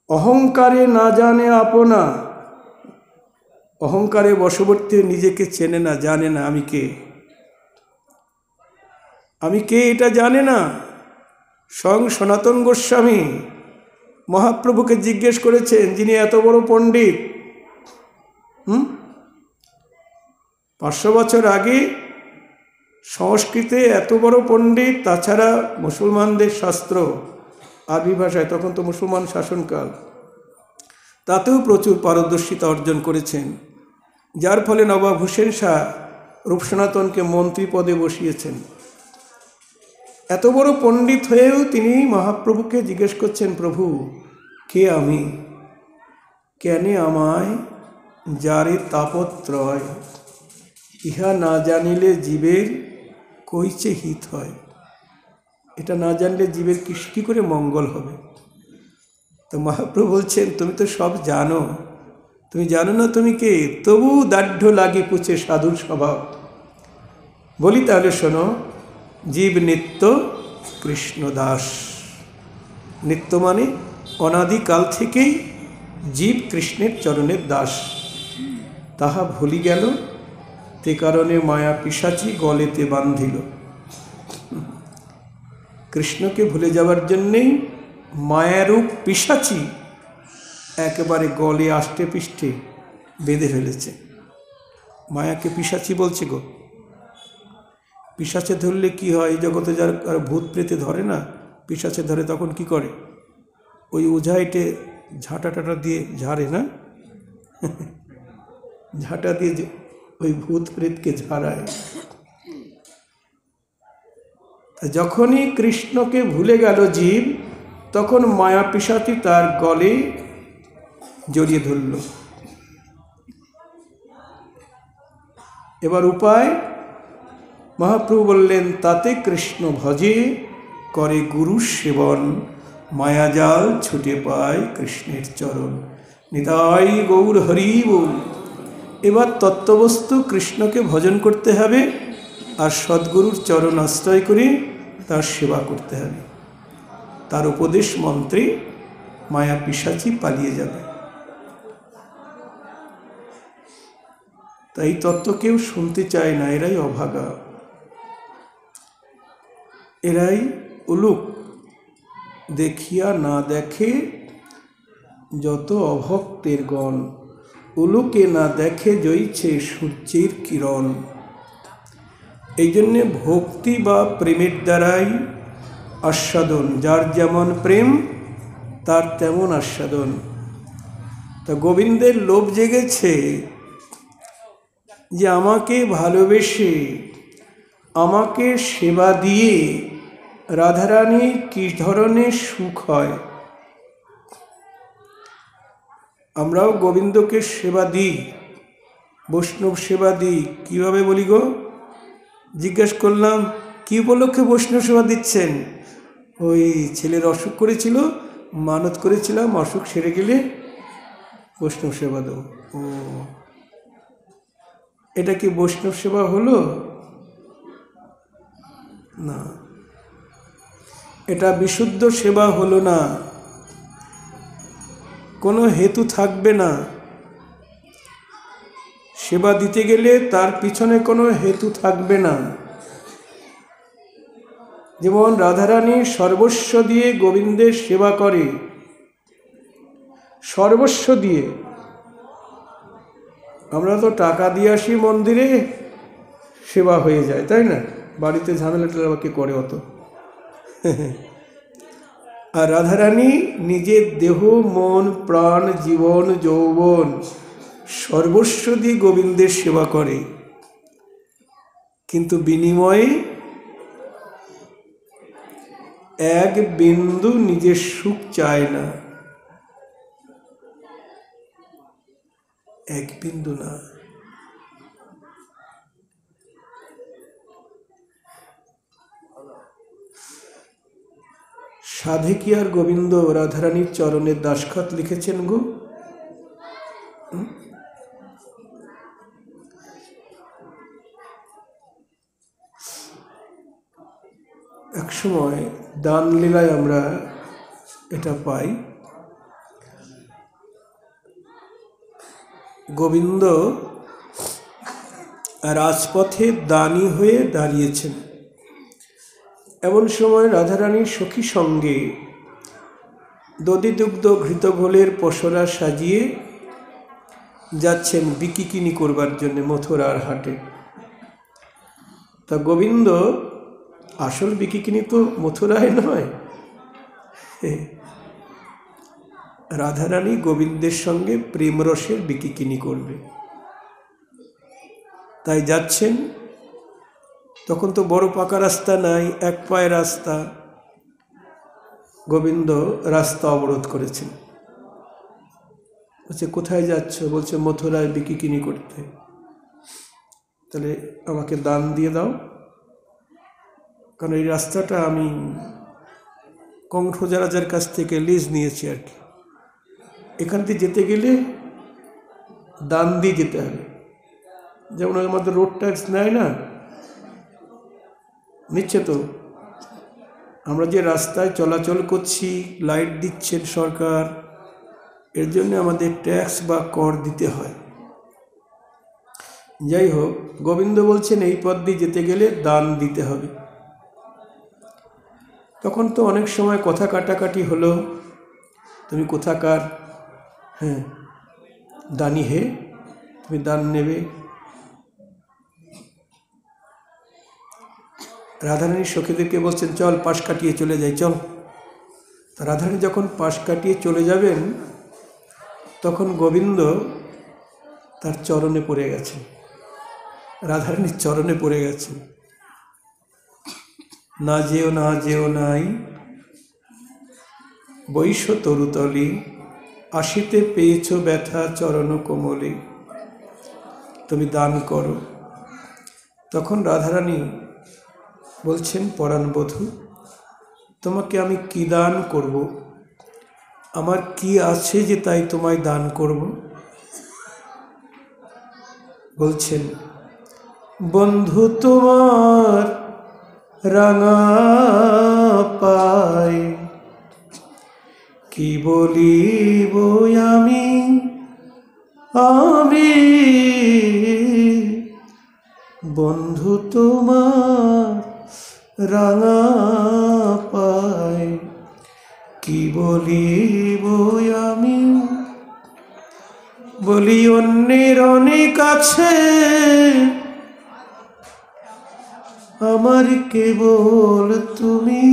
অহংকারে না জানে আপনা। অহংকারে বশবর্তী নিজেকে চেনে না, জানে না আমি কে, আমি কে এটা জানে না। স্বয়ং সনাতন গোস্বামী মহাপ্রভুকে জিজ্ঞেস করেছেন, যিনি এত বড় পণ্ডিত, 500 বছর আগে সংস্কৃতে এত বড় পণ্ডিত, তাছাড়া মুসলমানদের শাস্ত্র আরবি ভাষায়, তখন তো মুসলমান শাসনকাল, তাতেও প্রচুর পারদর্শিতা অর্জন করেছেন, যার ফলে নবাব হুসেন শাহ রূপসনাতনকে মন্ত্রী পদে বসিয়েছেন। এত বড় পণ্ডিত হয়েও তিনি মহাপ্রভুকে জিজ্ঞেস করছেন, প্রভু কে আমি, কেনে আমায় যারে তাপত্রয়, ইহা না জানিলে জীবের কইছে হিত হয়। এটা না জানলে জীবের কী করে মঙ্গল হবে? তো মহাপ্রভু বলছেন, তুমি তো সব জানো, তুমি জানো না তুমি কে, তবু দাঢ্য লাগে পুছে সাধুর স্বভাব। বলি তাহলে শোনো, জীব নিত্য কৃষ্ণদাস। নিত্য মানে অনাদিকাল থেকেই জীব কৃষ্ণের চরণের দাস। তাহা ভুলি গেল, তে কারণে মায়া পিশাচি গলেতে বান্ধিল। কৃষ্ণকে ভুলে যাওয়ার জন্যেই মায়ারূপ পিশাচি একেবারে গলে আষ্টে পৃষ্ঠে বেঁধে ফেলেছে। মায়াকে পিশাচি বলছে গো। পিশাচে ধরলে কি হয়? এই জগতে যার কারো ভূত প্রেতে ধরে না, পিশাচে ধরে তখন কি করে? ওই ওঝাইটে ঝাঁটা টাটা দিয়ে ঝাড়ে না, ঝাঁটা দিয়ে ওই ভূত প্রেতকে ঝাড়ায়। যখনই কৃষ্ণকে ভুলে গেল জীব, তখন মায়া পিশাচি তার গলে জড়িয়ে ধরল। এবার উপায় মহাপ্রভু বললেন, তাতে কৃষ্ণ ভজে করে গুরু সেবন, মায়াজাল ছুটে পায় কৃষ্ণের চরণ। নিতাই গৌর হরি বল। এবার তত্ত্ববস্তু কৃষ্ণকে ভজন করতে হবে আর সদ্গুরুর চরণ আশ্রয় করে তার সেবা করতে হবে। তার উপদেশ মন্ত্রে মায়া পিশাচি পালিয়ে যাবে। তাই তত্ত্ব কেউ শুনতে চায় না, এরাই অভাগা, এরাই উলুক। দেখিয়া না দেখে যত অভক্তের গণ, উলুকে না দেখে জইছে সূর্যের কিরণ। এই জন্যে ভক্তি বা প্রেমের দ্বারাই আস্বাদন, যার যেমন প্রেম তার তেমন আস্বাদন। তা গোবিন্দের লোভ জেগেছে যে আমাকে ভালোবেসে আমাকে সেবা দিয়ে রাধারানীর কী ধরনের সুখ হয়। আমরাও গোবিন্দকে সেবা দিই, বৈষ্ণব সেবা দিই। কীভাবে বলি গো? জিজ্ঞেস করলাম, কী উপলক্ষে বৈষ্ণব সেবা দিচ্ছেন? ওই ছেলের অসুখ করেছিল, মানত করেছিলাম, অসুখ সেরে গেলে বৈষ্ণব সেবা দেবো। ও, এটা কি বৈষ্ণব সেবা হলো? না, এটা বিশুদ্ধ সেবা হলো না। কোনো হেতু থাকবে না। সেবা দিতে গেলে তার পিছনে কোনো হেতু থাকবে না। যেমন রাধারানী সর্বস্ব দিয়ে গোবিন্দের সেবা করে, সর্বস্ব দিয়ে। আমরা তো টাকা দিয়ে আসি মন্দিরে, সেবা হয়ে যায়, তাই না? বাড়িতে ঝামেলা টেলাবাকে করে অত। আর রাধারানী নিজের দেহ, মন, প্রাণ, জীবন, যৌবন সর্বস্ব দিয়ে গোবিন্দের সেবা করে, কিন্তু বিনিময়ে এক বিন্দু নিজের সুখ চায় না, এক বিন্দু না। সাধে কি আর গোবিন্দ রাধারানীর চরণের দাসখত লিখেছেন গো? এক সময় দান লীলায় আমরা এটা পাই। গোবিন্দ রাজপথে দানী হয়ে দাঁড়িয়েছেন। এমন সময় রাধারানীর সখী সঙ্গে দধিদুগ্ধ ঘৃতঘোলের পসরা সাজিয়ে যাচ্ছেন বিকিকিনি করবার জন্য মথুরার হাটে। তা গোবিন্দ, আসল বিকিকিনি তো মথুরায় নয়, রাধারানী গোবিন্দের সঙ্গে প্রেমরসের বিকিকিনি করবে, তাই যাচ্ছেন। তখন তো বড় পাকা রাস্তা নাই, এক পায়ে রাস্তা। গোবিন্দ রাস্তা অবরোধ করেছেন। বলছে, কোথায় যাচ্ছ? বলছে, মথুরায় বিকিকিনি করতে। তাহলে আমাকে দান দিয়ে দাও, কারণ এই রাস্তাটা আমি কংঠ রাজার কাছ থেকে লিজ নিয়েছি আর কি। এখান থেকে যেতে গেলে দান দিয়ে যেতে হবে। যেমন আমাদের রোড ট্যাক্স নেয় না, নিচ্ছে তো। আমরা যে রাস্তায় চলাচল করছি, লাইট দিচ্ছেন সরকার, এর জন্য আমাদের ট্যাক্স বা কর দিতে হয়। যাই হোক, গোবিন্দ বলছেন এই পথ দিয়ে যেতে গেলে দান দিতে হবে। তখন তো অনেক সময় কথা কাটাকাটি হলো, তুমি কোথাকার দানি হে, তুমি দান নেবে। রাধারানী সখীদেরকে বলছেন, চল পাশ কাটিয়ে চলে যাই, চল। তা রাধারানী যখন পাশ কাটিয়ে চলে যাবেন, তখন গোবিন্দ তার চরণে পড়ে গেছেন, রাধারানীর চরণে পড়ে গেছেন। না যেও না যেও নাই বৈশ তরুতলে, আসিতে পেয়েছ ব্যথা চরণ কোমলে। তুমি দান করো, তখন রাধারানী বলছেন, পরাণ বধূ, তোমাকে আমি কি দান করব? আমার কি আছে যে তাই তোমায় দান করব? বলছেন, বন্ধু তোমার রাঙা পায় কি বলিব আমি আমি বন্ধু তোমার রাঙা পায় কি বলিব আমি। বলি অন্যের অনেক আছে, আমার কেবল তুমি।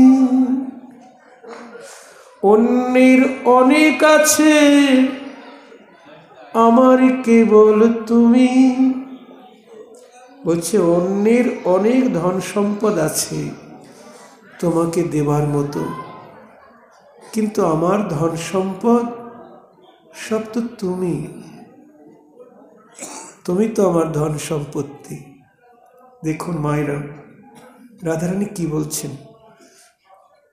অন্যের অনেক আছে, আমার কেবল তুমি। বলছে অন্যের অনেক ধন সম্পদ আছে তোমাকে দেবার মতো, কিন্তু আমার ধন সম্পদ সব তো তুমি। তুমি তো আমার ধন সম্পত্তি। দেখুন মায়েরা, রাধারানী কি বলছেন,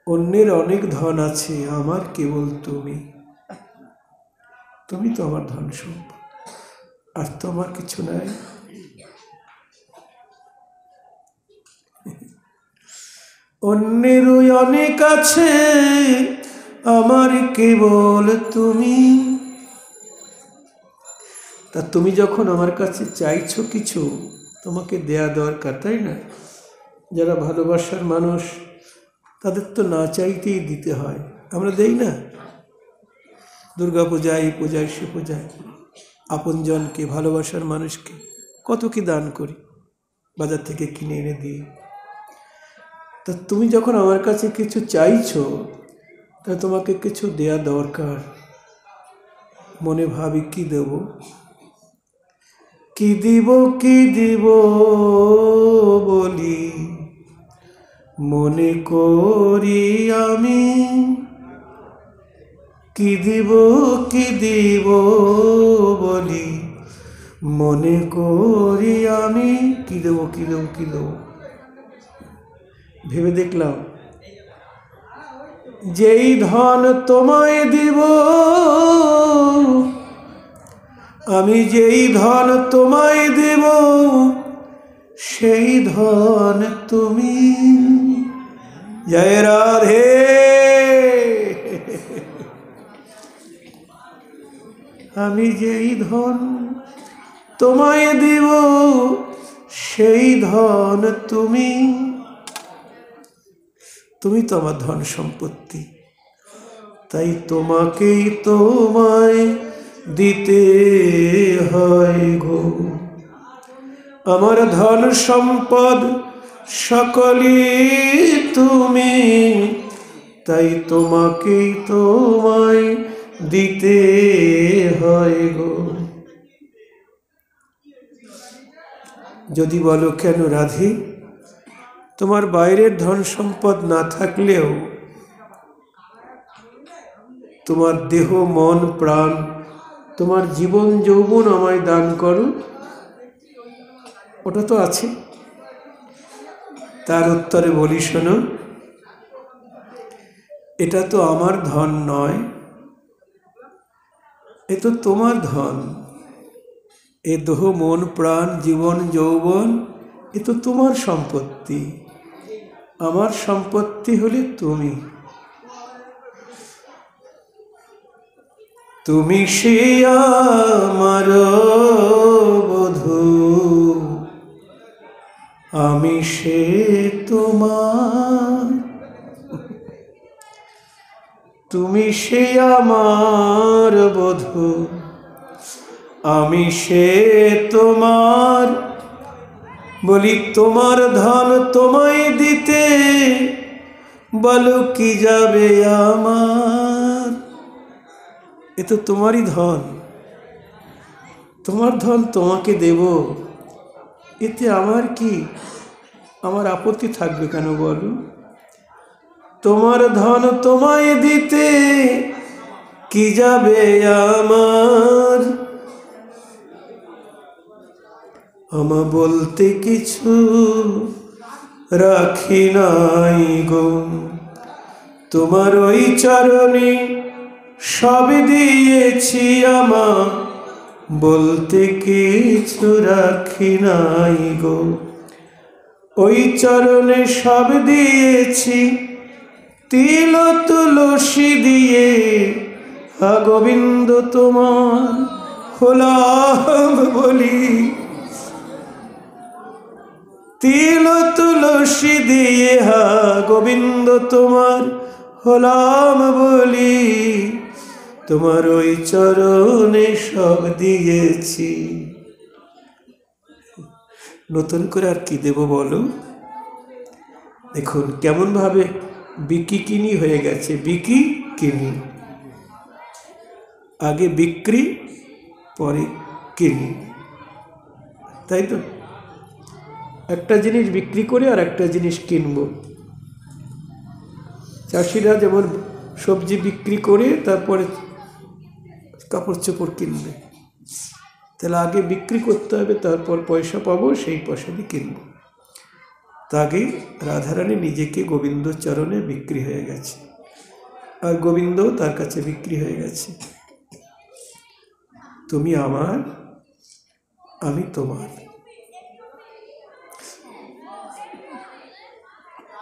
অন্যের অনেক ধন আছে, আমার কেবল তুমি। তুমি তো আমার ধন সম্পদ, আর তো আমার কিছু নাই। অন্যেরও অনেক আছে, আমার কেবল তুমি। তা তুমি যখন আমার কাছে চাইছো কিছু, তোমাকে দেয়া দরকার, তাই না? যারা ভালোবাসার মানুষ তাদের তো না চাইতেই দিতে হয়। আমরা দেই না? দুর্গা পূজায়, এই পূজায়, সে পূজায় আপনজনকে, ভালোবাসার মানুষকে কত কি দান করি, বাজার থেকে কিনে এনে দিই। তা তুমি যখন আমার কাছে কিছু চাইছো, তা তোমাকে কিছু দেয়া দরকার। মনে ভাবি কি দেব, কি দিব, কি দিব বলি মনে করি আমি। কি দিব, কি দিব বলি মনে করি আমি। কি দেব, কি দেব, কি দেব ভেবে দেখলাম, যেই ধন তোমায় দিব, আমি যেই ধন তোমায় দেব, সেই ধন তুমি। জয় রাধে। আমি যেই ধন তোমায় দেব, সেই ধন তুমি। তুমি তো আমার ধন সম্পত্তি, তাই তোমাকেই তোমায় দিতে হয় গো। আমার ধন সম্পদ সকলই তুমি, তাই তোমাকেই তোমায় দিতে হয় গো। যদি বলো কেন রাধে, তোমার বাইরের ধন সম্পদ না থাকলেও তোমার দেহ, মন, প্রাণ, তোমার জীবন যৌবন আমায় দান করো, ওটা তো আছে। তার উত্তরে বলি, শোনো, এটা তো আমার ধন নয়, এ তো তোমার ধন। এ দেহ, মন, প্রাণ, জীবন যৌবন, এ তো তোমার সম্পত্তি। আমার সম্পত্তি হলে তুমি। তুমি সে আমার বধূ, আমি সে তোমার। তুমি সে আমার বধূ, আমি সে তোমার। বলি তোমার ধন তোমায় দিতে, বলো কি যাবে আমার। এ তো তোমারই ধন, তোমার ধন তোমাকে দেব, এতে আমার কি, আমার আপত্তি থাকবে কেন বলো? তোমার ধন তোমায় দিতে কি যাবে আমার। আমা বলতে কিছু রাখি নাই গো, তোমার ওই চরণে সব দিয়েছি, আমা বলতে কিছু রাখি নাই গো। ওই চরণে সব দিয়েছি, তিল তুলসী দিয়ে, হা গোবিন্দ তোমার হলাম বলি। তিল তুলসী দিয়ে, হা গোবিন্দ তোমার হলাম বলি, তোমার ওই চরণে সব দিয়েছি। নতুন করে আর কি দেব বলো? দেখুন কেমন ভাবে বিকিকিনি হয়ে গেছে, বিকিকিনি। আগে বিক্রি, পরে কিনি, তাই তো? একটা জিনিস বিক্রি করে আর একটা জিনিস কিনবো। চাষিরা যেমন সবজি বিক্রি করে তারপরে কাপড় চোপড় কিনবে, তাহলে আগে বিক্রি করতে হবে, তারপর পয়সা পাবো, সেই পয়সা দিয়ে কিনবো। তা আগে রাধারানী নিজেকে গোবিন্দ চরণে বিক্রি হয়ে গেছে, আর গোবিন্দও তার কাছে বিক্রি হয়ে গেছে। তুমি আমার, আমি তোমার।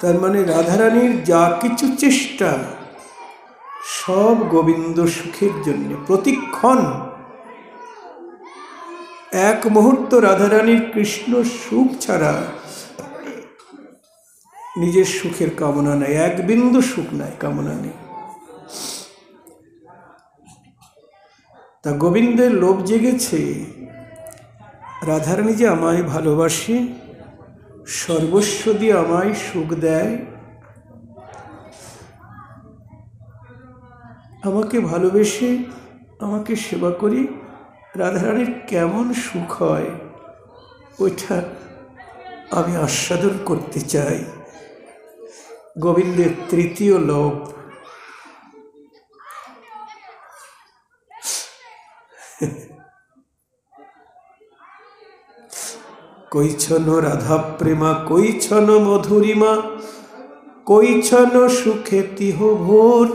তার মানে রাধারানীর যা কিছু চেষ্টা সব গোবিন্দ সুখের জন্য। প্রতিক্ষণ এক মুহূর্ত রাধারানীর কৃষ্ণ সুখ ছাড়া নিজের সুখের কামনা নাই, এক বিন্দু সুখ নাই, কামনা নেই। তা গোবিন্দের লোভ জেগেছে, রাধারানী যে আমায় ভালোবাসে, সর্বস্ব দিয়ে আমায় সুখ দেয়, আমাকে ভালোবেসে আমাকে সেবা করি, রাধারানীর কেমন সুখ হয় ওইটা আমি আস্বাদন করতে চাই। গোবিন্দের তৃতীয় লোভ। কৈছন রাধা প্রেমা, কৈছন মধুরিমা, কৈছন সুখে তিহ ভোর,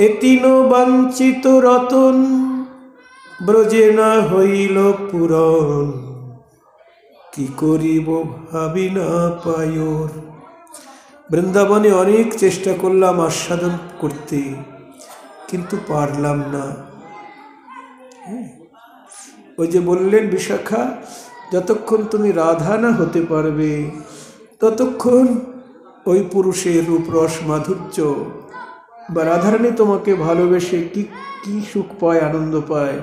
এতিন বাঞ্ছিত রতন, ব্রজে না হইল পূরণ, কি করিব ভাবি না পায়োর। বৃন্দাবনে অনেক চেষ্টা করলাম আস্বাদন করতে, কিন্তু পারলাম না। ওই যে বললেন বিশাখা, যতক্ষণ তুমি রাধা না হতে পারবে ততক্ষণ ওই পুরুষের রূপরস মাধুর্য বা রাধারানী তোমাকে ভালোবেসে কি সুখ পায়, আনন্দ পায়।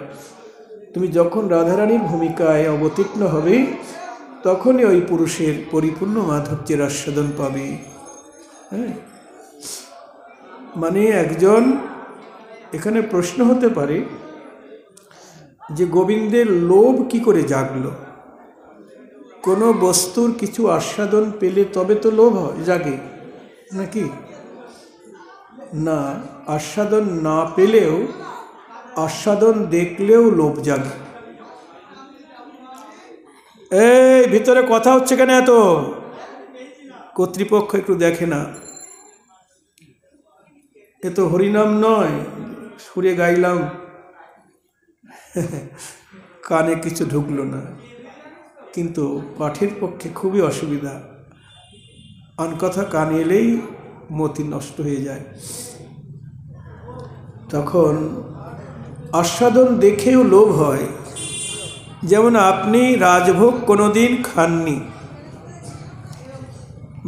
তুমি যখন রাধারানীর ভূমিকায় অবতীর্ণ হবে তখনই ওই পুরুষের পরিপূর্ণ মাধুর্যের আস্বাদন পাবে। হ্যাঁ, মানে একজন এখানে প্রশ্ন হতে পারে যে গোবিন্দের লোভ কি করে জাগলো? কোনো বস্তুর কিছু আস্বাদন পেলে তবে তো লোভ জাগে নাকি? না, আস্বাদন না পেলেও আস্বাদন দেখলেও লোভ জাগে। এই ভিতরে কথা হচ্ছে কেন এত? কর্তৃপক্ষ একটু দেখে না, এ তো হরিনাম নয়, সুরে গাইলাম, কানে কিছু ঢুকলো না, কিন্তু পাঠের পক্ষে খুবই অসুবিধা। আন কথা কানে এলেই মতি নষ্ট হয়ে যায়। তখন আস্বাদন দেখেও লোভ হয়। যেমন আপনি রাজভোগ কোনোদিন খাননি,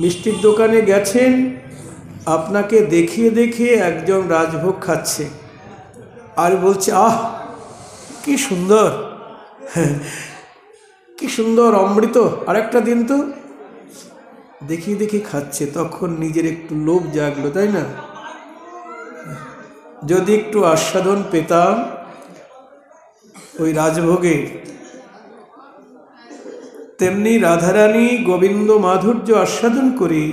মিষ্টির দোকানে গেছেন, আপনাকে দেখিয়ে দেখিয়ে একজন রাজভোগ খাচ্ছে আর বলছে, আহ কি সুন্দর, কি সুন্দর অমৃত, আরেকটা দিন তো। দেখিয়ে দেখিয়ে খাচ্ছে, তখন নিজের একটু লোভ জাগলো, তাই না? যদি একটু আস্বাদন পেতাম ওই রাজভোগে, তেমনি রাধারানী গোবিন্দ মাধুর্য আস্বাদন করি।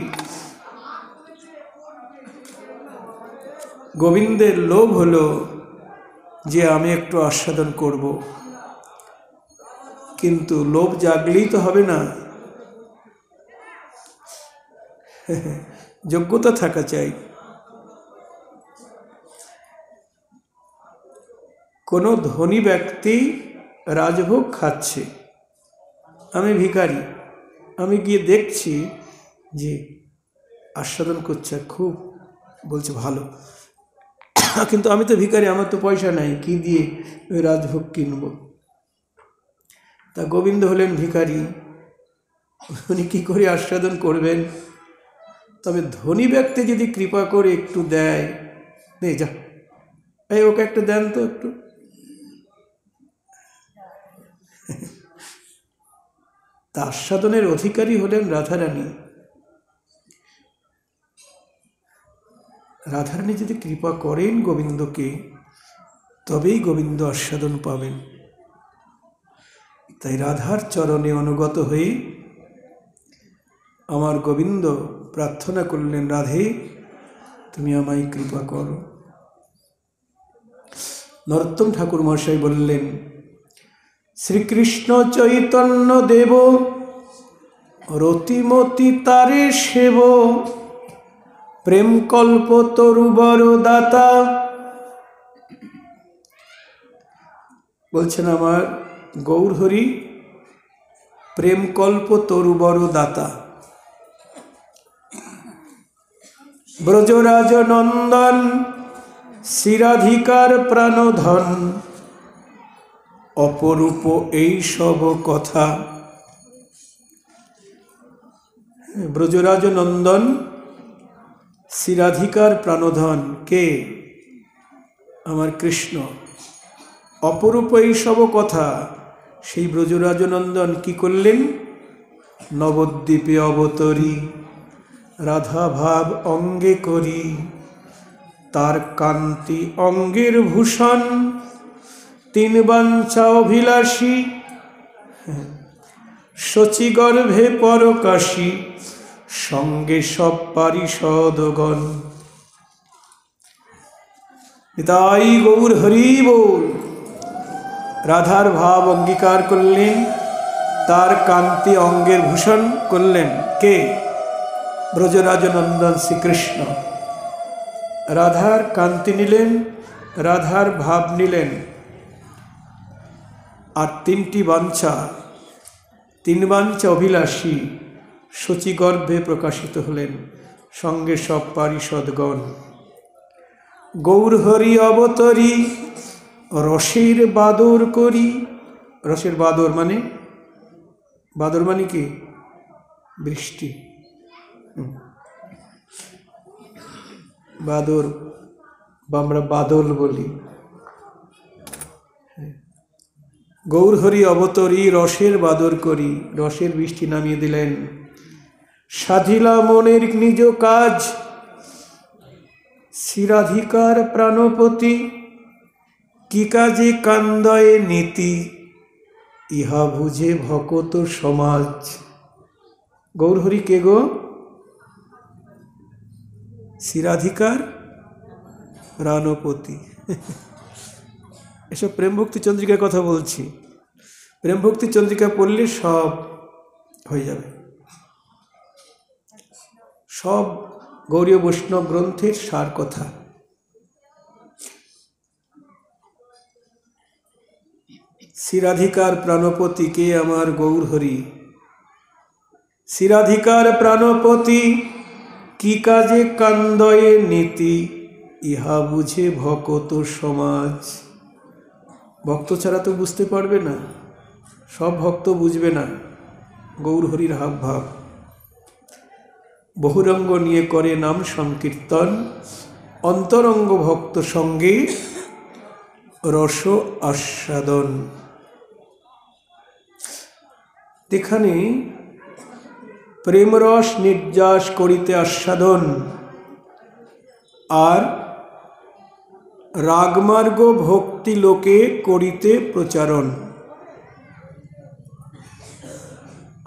গোবিন্দের লোভ হলো যে আমি একটু আস্বাদন করব, কিন্তু লোভ জাগলেই তো হবে না, যোগ্যতা থাকা চাই। কোনো ধনী ব্যক্তি রাজভোগ খাচ্ছে, আমি ভিখারি, আমি গিয়ে দেখছি যে আস্বাদন করছে, খুব বলছে ভালো, কিন্তু আমি তো ভিখারি, আমার তো পয়সা নাই, কি দিয়ে ওই রাজভোগ কিনব? তা গোবিন্দ হলেন ভিখারি, উনি কী করে আস্বাদন করবেন? তবে ধনী ব্যক্তি যদি কৃপা করে একটু দেয়, নে যা, এই ওকে একটা দেন তো একটু, তা আস্বাদনের অধিকারী হলেন রাধারানী। রাধারানী যদি কৃপা করেন গোবিন্দকে, তবেই গোবিন্দ আস্বাদন পাবেন। তাই রাধার চরণে অনুগত হয়ে আমার গোবিন্দ প্রার্থনা করলেন, রাধে তুমি আমায় কৃপা করো। নরোত্তম ঠাকুর মহাশয় বললেন, শ্রীকৃষ্ণ চৈতন্য দেব রতিমতি তারে সেব, প্রেম কল্প তরুবর দাতা। বলছেন আমার গৌরহরি প্রেম কল্প তরুবর দাতা, ব্রজরাজ নন্দন শিরাধিকার প্রাণধন, অপরূপ এই সব কথা। ব্রজরাজ নন্দন শিরাধিকার প্রাণধন কে? আমার কৃষ্ণ। অপরূপ এই সব কথা, সেই ব্রজরাজ নন্দন কি করলেন? নবদ্বীপে অবতরী রাধা ভাব অঙ্গে করি, তার কান্তি অঙ্গের ভূষণ, তিন বাঞ্ছা অভিলাষী, শচীগর্ভে পরকাশী, সঙ্গে সব পারিষদগণ। তাই গৌর হরি বল। রাধার ভাব অঙ্গীকার করলেন, তার কান্তি অঙ্গের ভূষণ করলেন কে? ব্রজরাজ নন্দন শ্রীকৃষ্ণ। রাধার কান্তি নিলেন, রাধার ভাব নিলেন, আর তিনটি বাঞ্ছা, তিন বাঞ্ছা অভিলাষী শচীগর্ভে প্রকাশিত হলেন, সঙ্গে সব পারিষদগণ। গৌরহরি অবতরী রসের বাদর করি। রসের বাদর মানে, বাদর মানে কি? বৃষ্টি। বাদর বা আমরা বাদল বলি। গৌরহরি অবতরী রসের বাদর করি, রসের বৃষ্টি নামিয়ে দিলেন। সাধিলা মনের নিজ কাজ, শিরাধিকার প্রাণপতি, কি কাজে কান্দয়ে নীতি, ইহা বুঝে ভকত সমাজ। গৌরহরি কে গো? শিরাধিকার প্রাণপতি। এসব প্রেম ভক্তি চন্দ্রিকার কথা বলছি। প্রেম ভক্তি চন্দ্রিকা পড়লে সব হয়ে যাবে, সব গৌড়ীয় বৈষ্ণব গ্রন্থের সার কথা। শিরাধিকার প্রাণপতি কে? আমার গৌরহরি। শিরাধিকার প্রাণপতি, কি কাজে কান্দয়ে নীতি, ইহা বুঝে ভকত সমাজ। ভক্ত ছাড়া তো বুঝতে পারবে না, সব ভক্ত বুঝবে না গৌরহরির হাব ভাব। বহুরঙ্গ নিয়ে করে নাম সংকীর্তন, অন্তরঙ্গ ভক্ত সঙ্গে রস আস্বাদন। এখানে প্রেমরস নির্যাস করিতে আস্বাদন, আর রাগমার্গ ভক্তি লোকে করিতে প্রচারণ।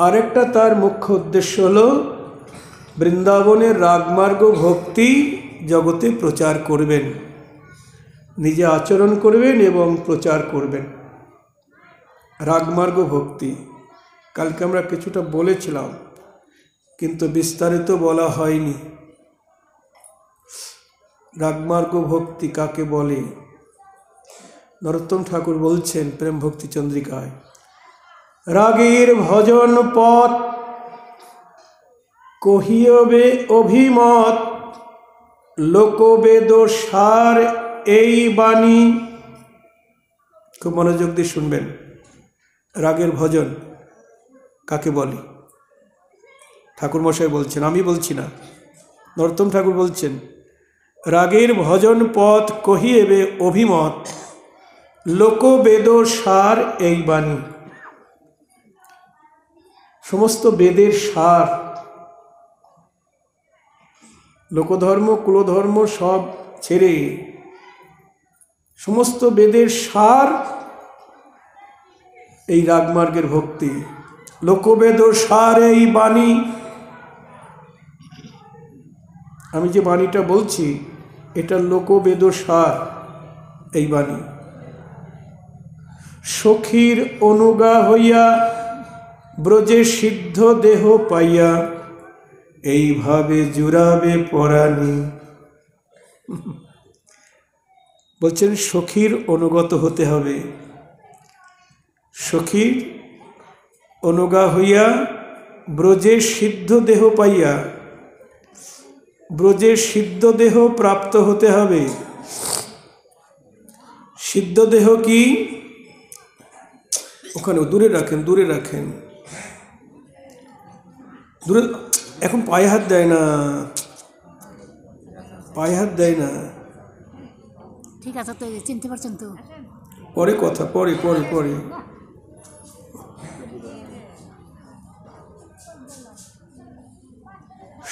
আরেকটা তার মুখ্য উদ্দেশ্য হলো বৃন্দাবনের রাগমার্গ ভক্তি জগতে প্রচার করবেন, নিজে আচরণ করবেন এবং প্রচার করবেন। রাগমার্গ ভক্তি কালকে আমরা কিছুটা বলেছিলাম, কিন্তু বিস্তারিত বলা হয়নি। রাগমার্গ ভক্তি কাকে বলে? নরোত্তম ঠাকুর বলছেন প্রেম ভক্তি চন্দ্রিকায়, রাগের ভজন পথ কহিয়বে অভিমত, লোকবেদ সার এই বাণী। খুব মনোযোগ দিয়ে শুনবেন। রাগের ভজন কাকে বলে? ঠাকুর মশাই বলছেন, আমি বলছি না, নরোত্তম ঠাকুর বলছেন, রাগের ভজন পথ কহিয়েবে অভিমত, লোকবেদ সার এই বাণী। সমস্ত বেদের সার, লোকধর্ম কুলধর্ম সব ছেড়ে সমস্ত বেদের সার এই রাগমার্গের ভক্তি। লোকবেদ সার এই বাণী। আমি যে বাণীটা বলছি এটা লোকবেদ সার এই বাণী। সখীর অনুগা হইয়া ব্রজে সিদ্ধ দেহ পাইয়া, এইভাবে জুড়াবে পরাণী। বলছেন সখীর অনুগত হতে হবে। সখীর অনুগা হইয়া ব্রজে সিদ্ধ দেহ পাইয়া, ব্রজে সিদ্ধ দেহ প্রাপ্ত হতে হবে। সিদ্ধ দেহ কি? ওখানে দূরে রাখেন, দূরে রাখেন, দূরে। এখন পায়ে হাত দেয় না, পায়ে হাত দেয় না। ঠিক আছে, তো চিনতে পারছেন তো? পরে কথা, পরে পরে পরে।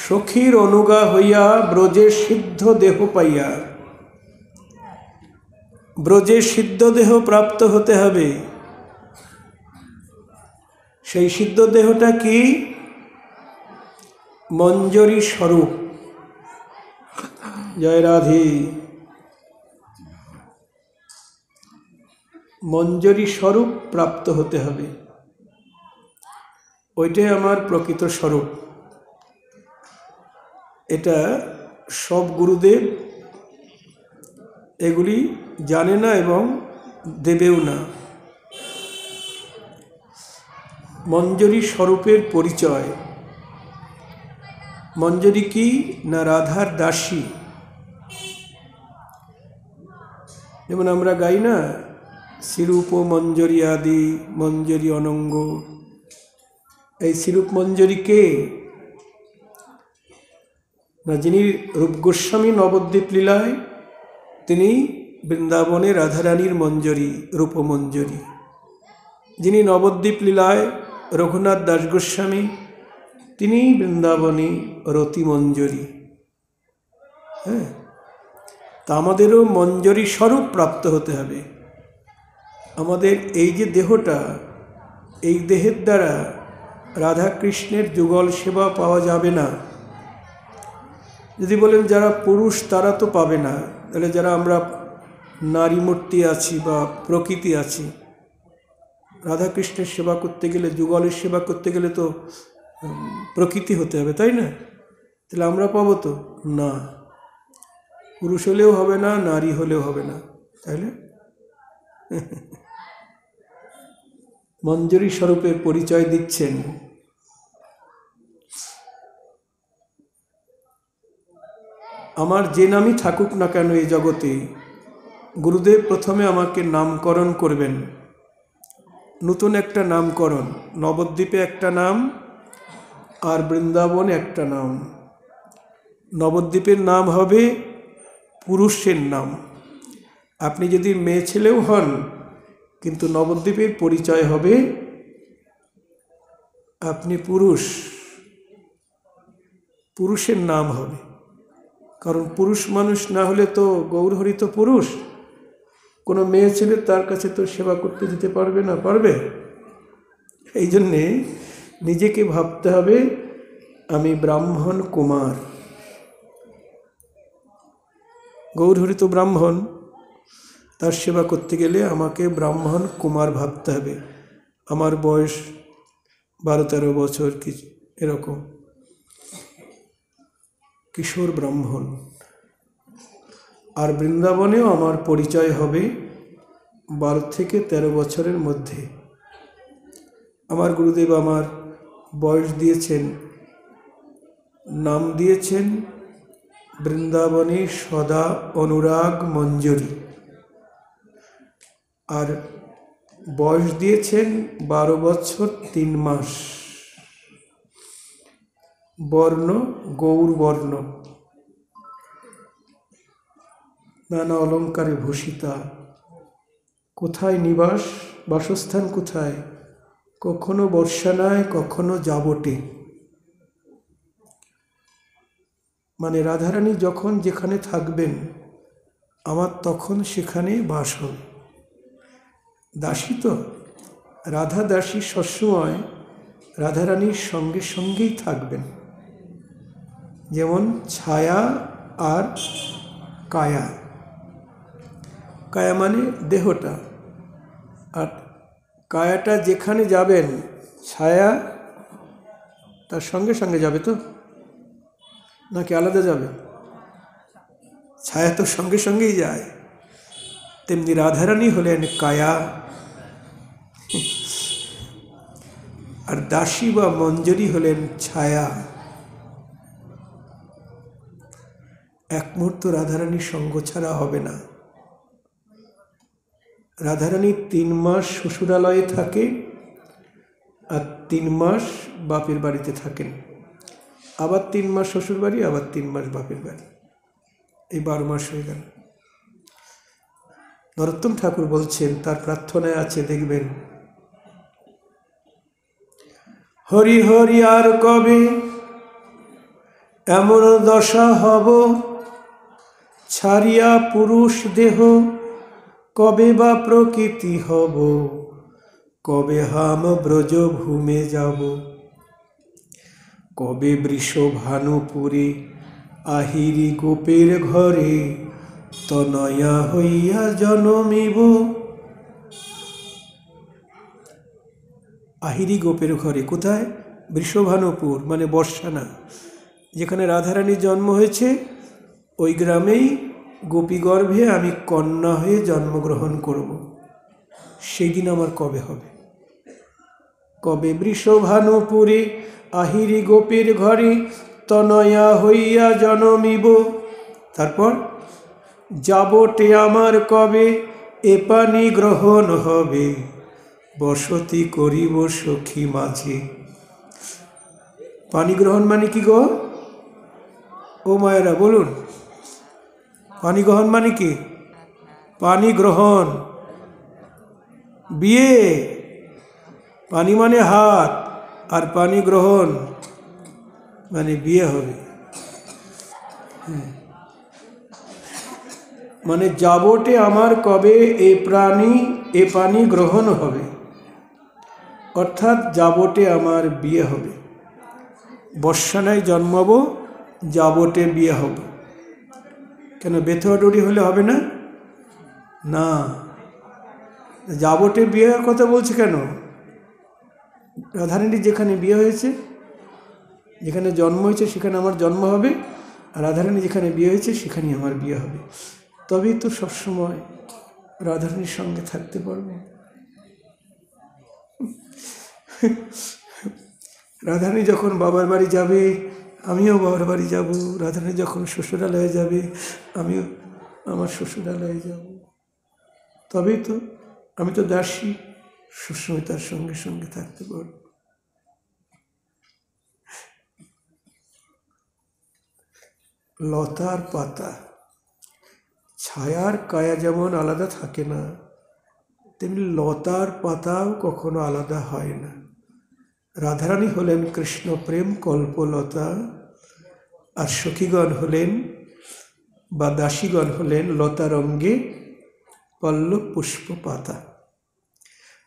সখীর অনুগা হইয়া ব্রজে সিদ্ধ দেহ পাইয়া, ব্রজে সিদ্ধ দেহ প্রাপ্ত হতে হবে। সেই সিদ্ধ দেহটা কি? মঞ্জরি স্বরূপ। জয় রাধে। মঞ্জরি স্বরূপ প্রাপ্ত হতে হবে। ওইটাই আমার প্রকৃত স্বরূপ। এটা সব গুরুদেব এগুলি জানে না এবং দেবেও না। মঞ্জরি স্বরূপের পরিচয়। মঞ্জরি কি না? রাধার দাসী। যেমন আমরা গাই না, শ্রীরূপ মঞ্জরি আদি মঞ্জরি অনঙ্গ। এই শ্রীরূপ মঞ্জরি কে? না, যিনি রূপ গোস্বামী নবদ্বীপ লীলায় তিনি বৃন্দাবনে রাধারানীর মঞ্জরি, রূপমঞ্জরি। যিনি নবদ্বীপ লীলায় রঘুনাথ দাস গোস্বামী তিনি বৃন্দাবনে রতি মঞ্জরি। হ্যাঁ, তা আমাদেরও মঞ্জরি স্বরূপ প্রাপ্ত হতে হবে। আমাদের এই যে দেহটা, এই দেহের দ্বারা রাধা কৃষ্ণের যুগল সেবা পাওয়া যাবে না। যদি বলেন যারা পুরুষ তারা তো পাবে না, তাহলে যারা আমরা নারী মূর্তি আছি বা প্রকৃতি আছি, রাধাকৃষ্ণের সেবা করতে গেলে, যুগলের সেবা করতে গেলে তো প্রকৃতি হতে হবে, তাই না? তাহলে আমরা পাবো তো না। পুরুষ হলেও হবে না, নারী হলেও হবে না। তাহলে মঞ্জরি স্বরূপের পরিচয় দিচ্ছেন। আমার যে নামই থাকুক না কেন এই জগতে, গুরুদেব প্রথমে আমাকে নামকরণ করবেন। নতুন একটা নামকরণ, নবদ্বীপে একটা নাম আর বৃন্দাবনে একটা নাম। নবদ্বীপের নাম হবে পুরুষের নাম। আপনি যদি মেয়ে ছেলেও হন, কিন্তু নবদ্বীপের পরিচয় হবে আপনি পুরুষ, পুরুষের নাম হবে। কারণ পুরুষ মানুষ না হলে তো গৌরহরি তো পুরুষ, কোনো মেয়ে ছেলে তার কাছে তো সেবা করতে দিতে পারবে না, পারবে? এই জন্যে নিজেকে ভাবতে হবে আমি ব্রাহ্মণ কুমার। গৌরহরি তো ব্রাহ্মণ, তার সেবা করতে গেলে আমাকে ব্রাহ্মণ কুমার ভাবতে হবে। আমার বয়স 12-13 বছর কি এরকম, কিশোর ব্রাহ্মণ। আর বৃন্দাবনেও আমার পরিচয় হবে 12 থেকে 13 বছরের মধ্যে। আমার গুরুদেব আমার বয়স দিয়েছেন, নাম দিয়েছেন বৃন্দাবনে সদা অনুরাগ মঞ্জরি, আর বয়স দিয়েছেন 12 বছর 3 মাস। বর্ণ গৌর বর্ণ, নানা অলঙ্কারে ভূষিতা। কোথায় নিবাস, বাসস্থান কোথায়? কখনো বর্ষানায়, কখনো যাবটে। মানে রাধারানী যখন যেখানে থাকবেন আমার তখন সেখানে বাস হবে। দাসী তো, রাধা দাসী সবসময় রাধারানীর সঙ্গে সঙ্গেই থাকবেন। যেমন ছায়া আর কায়া। কায়া মানে দেহটা, আর কায়াটা যেখানে যাবেন ছায়া তার সঙ্গে সঙ্গে যাবে তো, নাকি আলাদা যাবে? ছায়া তো সঙ্গে সঙ্গেই যায়। তেমনি রাধারানী হলেন কায়া, আর দাসী বা মঞ্জরি হলেন ছায়া। এক মুহূর্ত রাধারানীর সঙ্গ ছাড়া হবে না। রাধারানী 3 মাস শ্বশুরালয়ে থাকে আর 3 মাস বাপের বাড়িতে থাকেন, আবার 3 মাস শ্বশুর বাড়ি, আবার 3 মাস বাপের বাড়ি, এই 12 মাস হয়ে গেল। নরোত্তম ঠাকুর বলছেন, তার প্রার্থনায় আছে দেখবেন, হরি হরি আর কবে এমন দশা হব, ছাড়িয়া পুরুষ দেহ কবে বা প্রকৃতি হব, কবে হাম ব্রজ ভূমে যাব, কবে বৃষ ভানুপুরে আহিরি গোপের ঘরে তনয়া হইয়া জনমিব। আহিরি গোপের ঘরে কোথায়? বৃষভানুপুর মানে বর্ষানা, যেখানে রাধারানীর জন্ম হয়েছে ওই গ্রামেই গোপীগর্ভে আমি কন্যা হয়ে জন্মগ্রহণ করব। সেই দিন আমার কবে হবে? কবে বৃষভানুপুরে আহিরি গোপীর ঘরে তনয়া হইয়া জনমিব। তারপর যাবটে আমার কবে এ পানি গ্রহণ হবে, বসতি করিব সখী মাঝে। পানি গ্রহণ মানে কি গো? ও মায়েরা বলুন, পানি গ্রহণ মানে কি? পানি গ্রহণ, বিয়ে। পানি মানে হাত, আর পানি গ্রহণ মানে বিয়ে হবে। মানে যাবটে আমার কবে এ পানি গ্রহণ হবে, অর্থাৎ যাবটে আমার বিয়ে হবে। বর্ষানায় জন্মাবো, যাবটে বিয়ে হবে। কেন বেথুয়াডুরি হলে হবে না? না, যাবটে বিয়ের কথা বলছে কেন? রাধারানীর যেখানে বিয়ে হয়েছে, যেখানে জন্ম হয়েছে সেখানে আমার জন্ম হবে, আর রাধারানী যেখানে বিয়ে হয়েছে সেখানেই আমার বিয়ে হবে। তবেই তো সবসময় রাধারানীর সঙ্গে থাকতে পারবো। রাধারানী যখন বাবার বাড়ি যাবে আমিও বাবার বাড়ি যাব, রাধারানী যখন শ্বশুরালয়ে যাবে আমিও আমার শ্বশুরালয়ে যাব। তবেই তো, আমি তো দাসী, সবসময় তার সঙ্গে সঙ্গে থাকতে পারব। লতার পাতা, ছায়ার কায়া যেমন আলাদা থাকে না, তেমনি লতার পাতাও কখনো আলাদা হয় না। রাধারানী হলেন কৃষ্ণ প্রেম কল্পলতা, আর সখীগণ হলেন বা দাসীগণ হলেন লতার অঙ্গে পল্লব পুষ্প পাতা।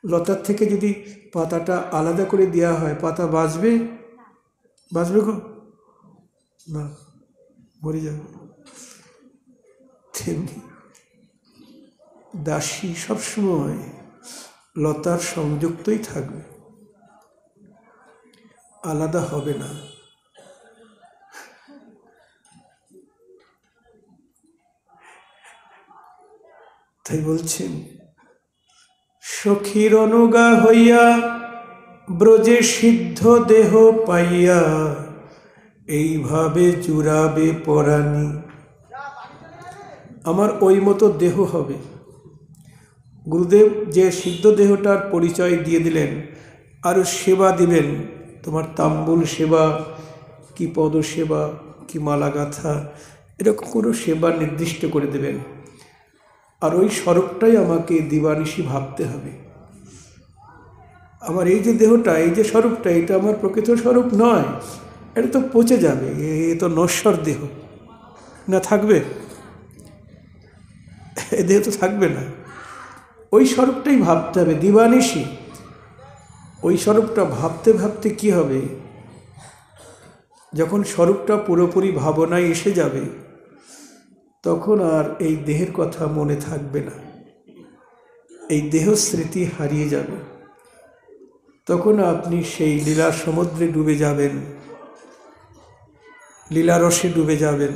লতার থেকে যদি পাতাটা আলাদা করে দেওয়া হয়, পাতা বাঁচবে? বাঁচবে গো? না, মরে যাবে। তেমনি দাসী সবসময় লতার সংযুক্তই থাকবে, আলাদা হবে না। তাই বলছেন, সখীর অনুগা হইয়া ব্রজে সিদ্ধ দেহ পাইয়া এইভাবে জুড়াবে পরাণী। আমার ওই মতো দেহ হবে। গুরুদেব যে সিদ্ধ দেহটার পরিচয় দিয়ে দিলেন, আরও সেবা দিবেন, তোমার তাম্বুল সেবা কি পদ সেবা কি মালা গাঁথা, এরকম কোনো সেবা নির্দিষ্ট করে দেবেন। আর ওই স্বরূপটাই আমাকে দিবানিশি ভাবতে হবে। আমার এই যে দেহটা, এই যে স্বরূপটা, এটা আমার প্রকৃত স্বরূপ নয়, এটা তো পচে যাবে, এ তো নশ্বর দেহ, না থাকবে, এ দেহ তো থাকবে না। ওই স্বরূপটাই ভাবতে হবে দিবানিশি। ওই স্বরূপটা ভাবতে ভাবতে কি হবে, যখন স্বরূপটা পুরোপুরি ভাবনায় এসে যাবে, তখন আর এই দেহের কথা মনে থাকবে না, এই দেহ স্মৃতি হারিয়ে যাবে। তখন আপনি সেই লীলা সমুদ্রে ডুবে যাবেন, লীলারসে ডুবে যাবেন,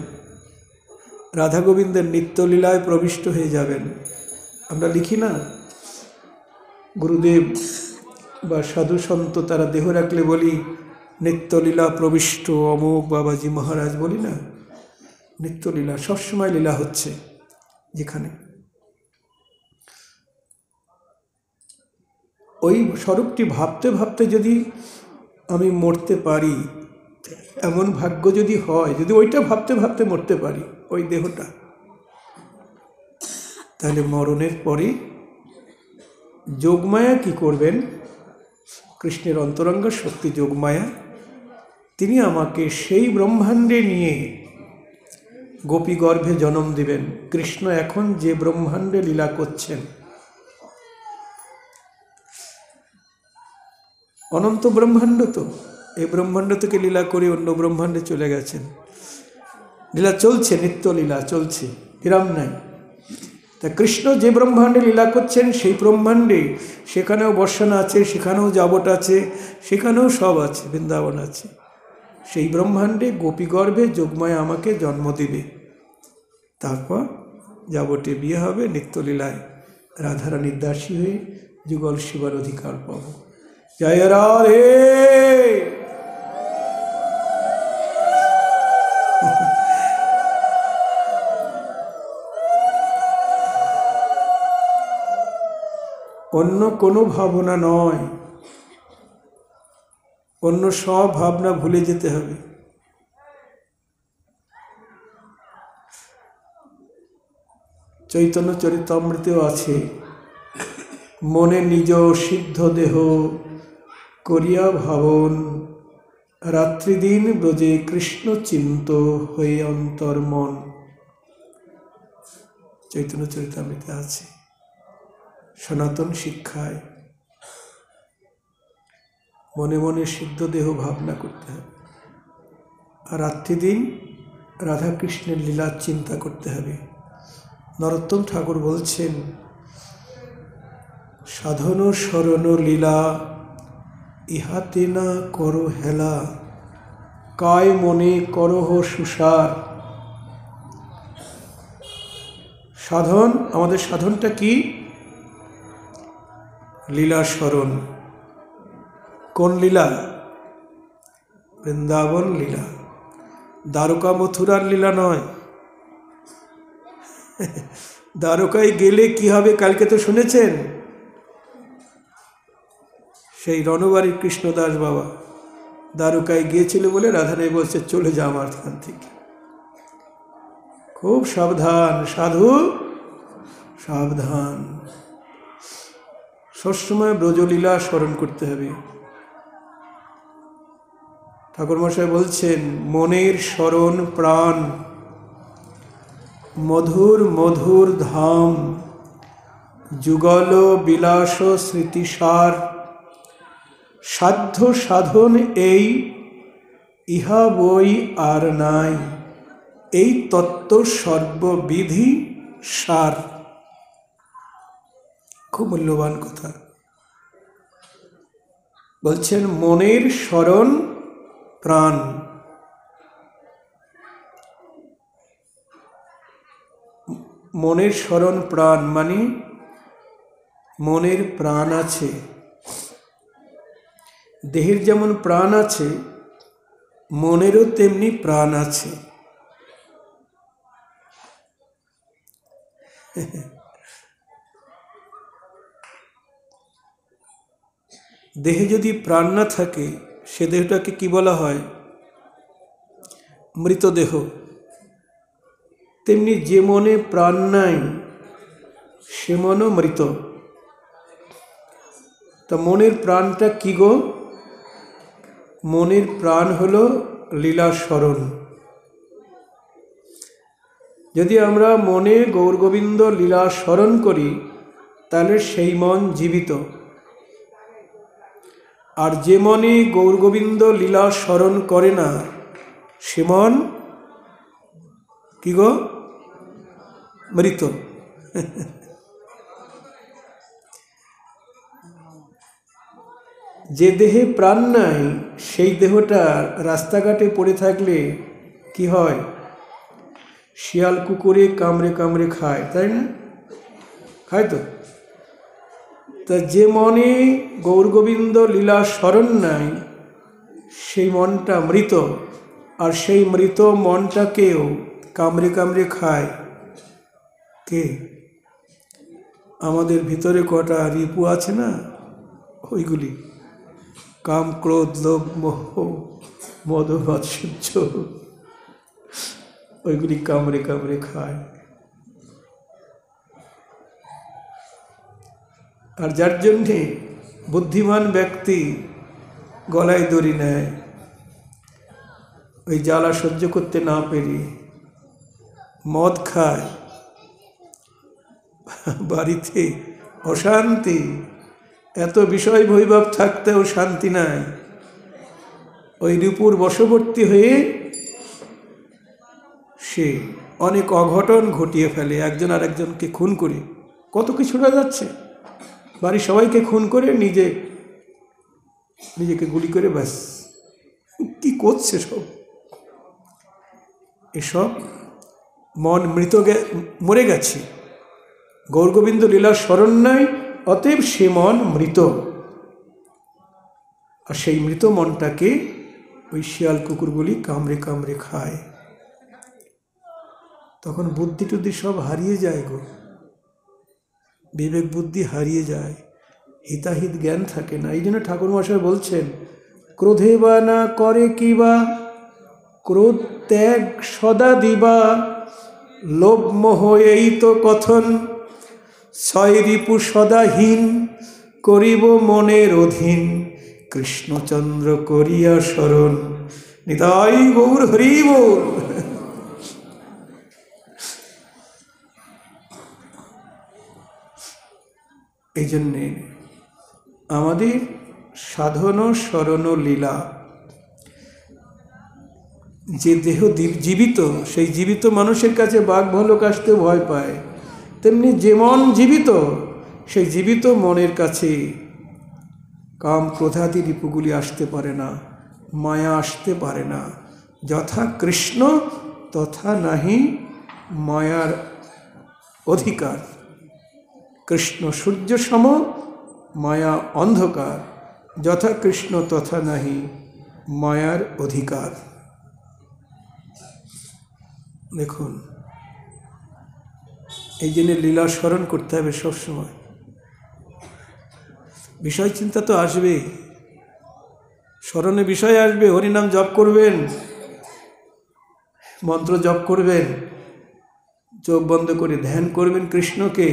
রাধা গোবিন্দের নিত্যলীলায় প্রবিষ্ট হয়ে যাবেন। আমরা লিখি না, গুরুদেব বা সাধু সন্ত তারা দেহ রাখলে বলি নিত্যলীলা প্রবিষ্ট অমুক বাবাজি মহারাজ, বলি না, নিত্যলীলা সবসময় লীলা হচ্ছে যেখানে। ওই স্বরূপটি ভাবতে ভাবতে যদি আমি মরতে পারি, এমন ভাগ্য যদি হয়, যদি ওইটা ভাবতে ভাবতে মরতে পারি, ওই দেহটা, তাহলে মরণের পরে যোগমায়া কি করবেন? কৃষ্ণের অন্তরঙ্গ শক্তি যোগমায়া, তিনি আমাকে সেই ব্রহ্মাণ্ডে নিয়ে গোপী গর্ভে জন্ম দিবেন। কৃষ্ণ এখন যে ব্রহ্মাণ্ডে লীলা করছেন, অনন্ত ব্রহ্মাণ্ড তো, এই ব্রহ্মাণ্ড থেকে লীলা করে অন্য ব্রহ্মাণ্ডে চলে গেছেন। লীলা চলছে, নিত্য লীলা চলছে, বিরাম নাই। তা কৃষ্ণ যে ব্রহ্মাণ্ডে লীলা করছেন, সেই ব্রহ্মাণ্ডে সেখানেও বর্ষণ আছে, সেখানেও যাবট আছে, সেখানেও সব আছে, বৃন্দাবন আছে। সেই ব্রহ্মাণ্ডে গোপীগর্ভে যোগমায়া আমাকে জন্ম দিবে। তারপর যাবটে বিয়ে হবে, নিত্যলীলায় রাধারানীর দাসী হয়ে যুগল শিবার অধিকার পাব। জয় রাধে। অন্য কোনো ভাবনা নয়, অন্য সব ভাবনা ভুলে যেতে হবে। চৈতন্য চরিতামৃতেও আছে, মনে নিজ সিদ্ধ দেহ করিয়া ভাবন, রাত্রিদিন ব্রজে কৃষ্ণ চিন্ত হয়ে অন্তর মন। চৈতন্য চরিতামৃতে আছে। সনাতন শিক্ষায় মনে মনে সিদ্ধ দেহ ভাবনা করতে হবে, আর রাত্রিদিন রাধাকৃষ্ণের লীলার চিন্তা করতে হবে। নরোত্তম ঠাকুর বলছেন, সাধন শরণ লীলা ইহাতে না করো হেলা, কায় মনে করহ সুসার। সাধন, আমাদের সাধনটা কি? লীলা স্মরণ। কোন লীলা? বৃন্দাবন লীলা, দ্বারকা মথুরার লীলা নয়। দ্বারকায় গেলে কি হবে কালকে তো শুনেছেন, সেই রণবাড়ির কৃষ্ণদাস বাবা দ্বারকায় গিয়েছিল বলে রাধারানী বলছে চলে যা আমার এখান থেকে। খুব সাবধান সাধু, সাবধান। সবসময় ব্রজলীলা স্মরণ করতে হবে। ঠাকুরমশাই বলছেন, মনের স্মরণ প্রাণ, মধুর মধুর ধাম, যুগল বিলাস স্মৃতিসার, সাধ্য সাধন এই, ইহা বই আর নাই, এই তত্ত্ব সর্ববিধি সার। খুব মূল্যবান কথা। বলছেন মনের স্মরণ প্রাণ। মনের স্মরণ প্রাণ মানে মনের প্রাণ আছে। দেহের যেমন প্রাণ আছে, মনেরও তেমনি প্রাণ আছে। দেহে যদি প্রাণ না থাকে, সে দেহটাকে কি বলা হয়? মৃতদেহ। তেমনি যে মনে প্রাণ নাই, সে মনও মৃত। তা মনের প্রাণটা কি গো? মনের প্রাণ হলো লীলা স্মরণ। যদি আমরা মনে গৌরগোবিন্দ লীলা স্মরণ করি, তাহলে সেই মন জীবিত। আর যে মনে গৌরগোবিন্দ লীলা স্মরণ করে না, সে মন কি গো? মৃত। যে দেহে প্রাণ নাই, সেই দেহটা রাস্তাঘাটে পড়ে থাকলে কি হয়? শিয়াল কুকুরে কামড়ে কামড়ে খায়, তাই না? খায় তো। তা যে মনে গৌরগোবিন্দ লীলা স্মরণ নাই, সেই মনটা মৃত। আর সেই মৃত মনটাকেও কামড়ে কামড়ে খায় কে? আমাদের ভিতরে কটা রিপু আছে না, ওইগুলি কাম, ক্রোধ, লোভ, মোহ, মদ, মাৎসর্য, ওইগুলি কামড়ে কামড়ে খায়। আর যার জন্যে বুদ্ধিমান ব্যক্তি গলায় দড়ি নেয়, ওই জ্বালা সহ্য করতে না পেরে মদ খায়, বাড়িতে অশান্তি, এত বিষয় বৈভব থাকতেও শান্তি নাই। ওই রূপুর বশবর্তী হয়ে সে অনেক অঘটন ঘটিয়ে ফেলে, একজন আর একজনকে খুন করে। কত কিছু হয়ে যাচ্ছে, বাড়ির সবাইকে খুন করে নিজেকে গুলি করে, ব্যাস। কি করছে সব? এসব মন মৃত, মরে গেছে। গৌরগোবিন্দ লীলা স্মরণ নাই, অতএব সে মন মৃত। আর সেই মৃত মনটাকে ওই শিয়াল কুকুরগুলি কামড়ে কামড়ে খায়। তখন বুদ্ধি টুদ্ধি সব হারিয়ে যায় গো, বিবেক বুদ্ধি হারিয়ে যায়, হিতাহিত জ্ঞান থাকে না। এই জন্য ঠাকুরমশাই বলছেন, ক্রোধে বা না করে কি বা, ক্রোধ ত্যাগ সদা দিবা, লোভ মোহ এই তো কথন, ছয় রিপু সদাহীন, করিব মনের অধীন, কৃষ্ণচন্দ্র করিয়া স্মরণ। নিতাই গৌর হরি বল। এই জন্যে আমাদের সাধন স্মরণ লীলা। যে দেহ জীবিত, সেই জীবিত মানুষের কাছে বাঘ ভালুক আসতে ভয় পায়। তেমনি যে মন জীবিত, সেই জীবিত মনের কাছে কাম ক্রোধাদি রিপুগুলি আসতে পারে না, মায়া আসতে পারে না। যথা কৃষ্ণ তথা নাহি মায়ার অধিকার। কৃষ্ণ সূর্য সম, মায়া অন্ধকার। যথা কৃষ্ণ তথা নাহি মায়ার অধিকার। দেখুন, এই জন্য লীলা স্মরণ করতে হবে সবসময়। বিষয় চিন্তা তো আসবে, স্মরণে বিষয় আসবে। হরিনাম জপ করবেন, মন্ত্র জপ করবেন, চোখ বন্ধ করে ধ্যান করবেন কৃষ্ণকে।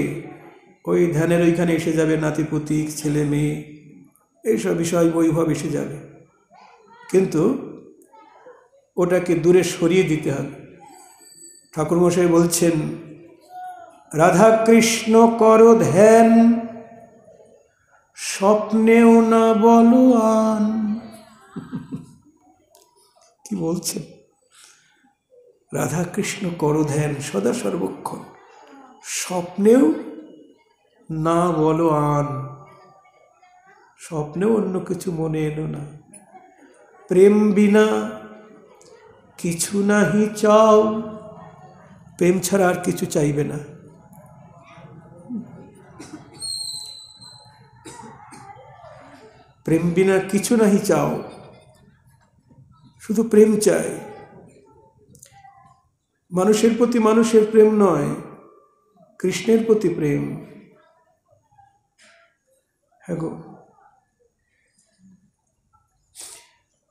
ওই ধ্যানের ওইখানে এসে যাবে নাতিপুতি, ছেলে মেয়ে, এইসব বিষয় বৈভব এসে যাবে। কিন্তু ওটাকে দূরে সরিয়ে দিতে হবে। ঠাকুরমশাই বলছেন, রাধা কৃষ্ণ করো ধ্যান, স্বপ্নেও না বলো আন। কি বলছেন? রাধা কৃষ্ণ করো ধ্যান সদা সর্বক্ষণ, স্বপ্নেও না বলো আন। স্বপ্নেও অন্য কিছু মনে এলো না। প্রেম বিনা কিছু নাহি চাও, প্রেম ছাড়া আর কিছু চাইবে না। প্রেম বিনা কিছু নাহি চাও, শুধু প্রেম চাই। মানুষের প্রতি মানুষের প্রেম নয়, কৃষ্ণের প্রতি প্রেম। হ্যাঁ গো,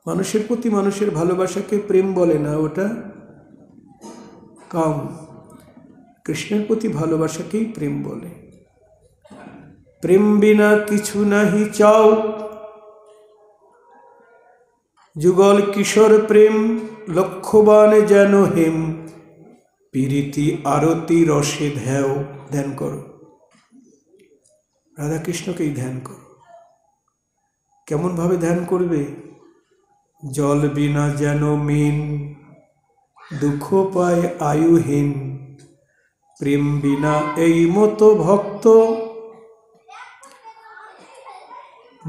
মানুষের প্রতি মানুষের ভালোবাসাকে প্রেম বলে না, ওটা কাম। কৃষ্ণের প্রতি ভালোবাসাকেই প্রেম বলে। প্রেম বিনা কিছু নাহি চাও, যুগল কিশোর প্রেম লক্ষ্যবান যেন হেম, প্রীতি আরতি রসে ধ্যাও। ধ্যান করো, রাধাকৃষ্ণকেই ধ্যান করো। কেমন ভাবে ধ্যান করবে? জল বিনা যেন মিন, দুঃখ পায় আয়ুহীন, প্রেম বিনা এই মতো ভক্ত।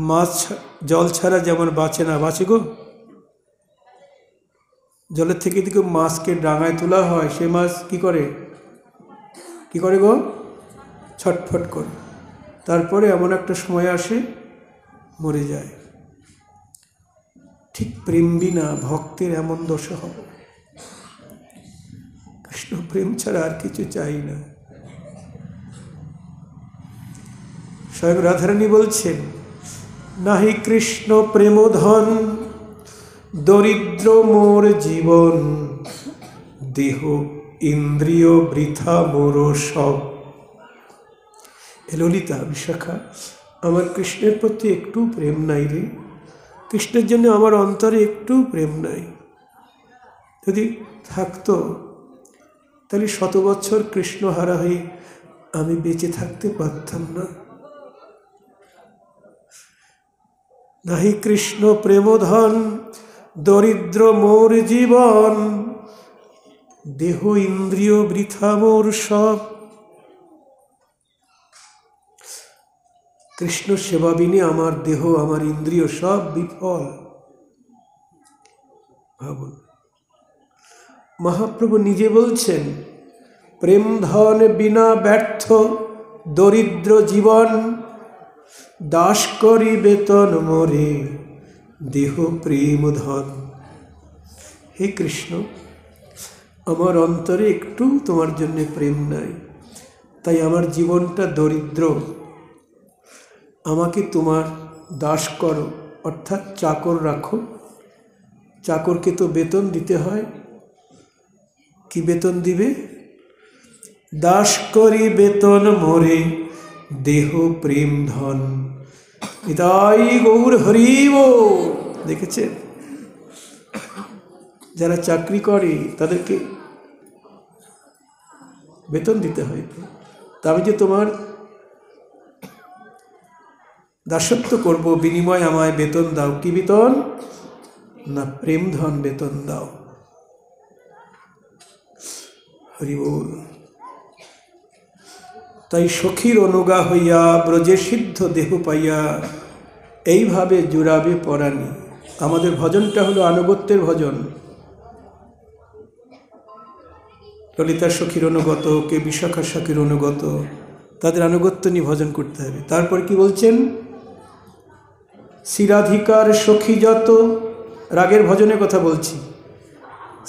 মাছ জল ছাড়া যেমন বাঁচে না, বাঁচে গো? জলের থেকে দিকে মাছকে ডাঙায় তোলা হয়, সে মাছ কি করে গো? ছটফট করে। তারপরে এমন একটা সময় আসে, মরে যায়। ঠিক প্রেম বিনা ভক্তের এমন দশা হবে। কৃষ্ণ প্রেম ছাড়া আর কিছু চাই না। স্বয়ং রাধারানী বলছেন, নাহি কৃষ্ণ প্রেমধন, দরিদ্র মোর জীবন, দেহ ইন্দ্রিয় বৃথা মোর সব। ললিতা, বিশাখা, আমার কৃষ্ণের প্রতি একটু প্রেম নাই রে। কৃষ্ণের জন্য আমার অন্তরে একটু প্রেম নাই। যদি থাকতো তাহলে 100 বছর কৃষ্ণহারা হয়ে আমি বেঁচে থাকতে পারতাম না। নাহি কৃষ্ণ প্রেমধন, দরিদ্র মোর জীবন, দেহ ইন্দ্রিয় বৃথা মোর সব। কৃষ্ণ সেবা বিনে আমার দেহ, আমার ইন্দ্রিয় সব বিফল। ভাবুন, মহাপ্রভু নিজে বলছেন, প্রেম ধন বিনা ব্যর্থ দরিদ্র জীবন, দাস করি বেতন মোরে দেহ প্রেম ধন। হে কৃষ্ণ, আমার অন্তরে একটু তোমার জন্য প্রেম নাই, তাই আমার জীবনটা দরিদ্র। আমাকে তোমার দাস করো, অর্থাৎ চাকর রাখো। চাকরকে তো বেতন দিতে হয়। কি বেতন দিবে? দাস করি বেতন মোরে দেহ প্রেম ধন। নিতাই গৌর হরিব। দেখেছেন, যারা চাকরি করে তাদেরকে বেতন দিতে হয়। তা আমি যে তোমার দাসত্ব করব, বিনিময় আমায় বেতন দাও। কি বেতন? না, প্রেম ধন বেতন দাও। হরি বল। তাই সখীর অনুগা হইয়া ব্রজে সিদ্ধ দেহ পাইয়া, এইভাবে জুড়াবে পরাণী। আমাদের ভজনটা হলো আনুগত্যের ভজন। ললিতার সখীর অনুগত, কে বিশাখা সখীর অনুগত, তাদের আনুগত্য নিয়ে ভজন করতে হবে। তারপর কি বলছেন? শিরাধিকার সখী যত, রাগের ভজনের কথা বলছি।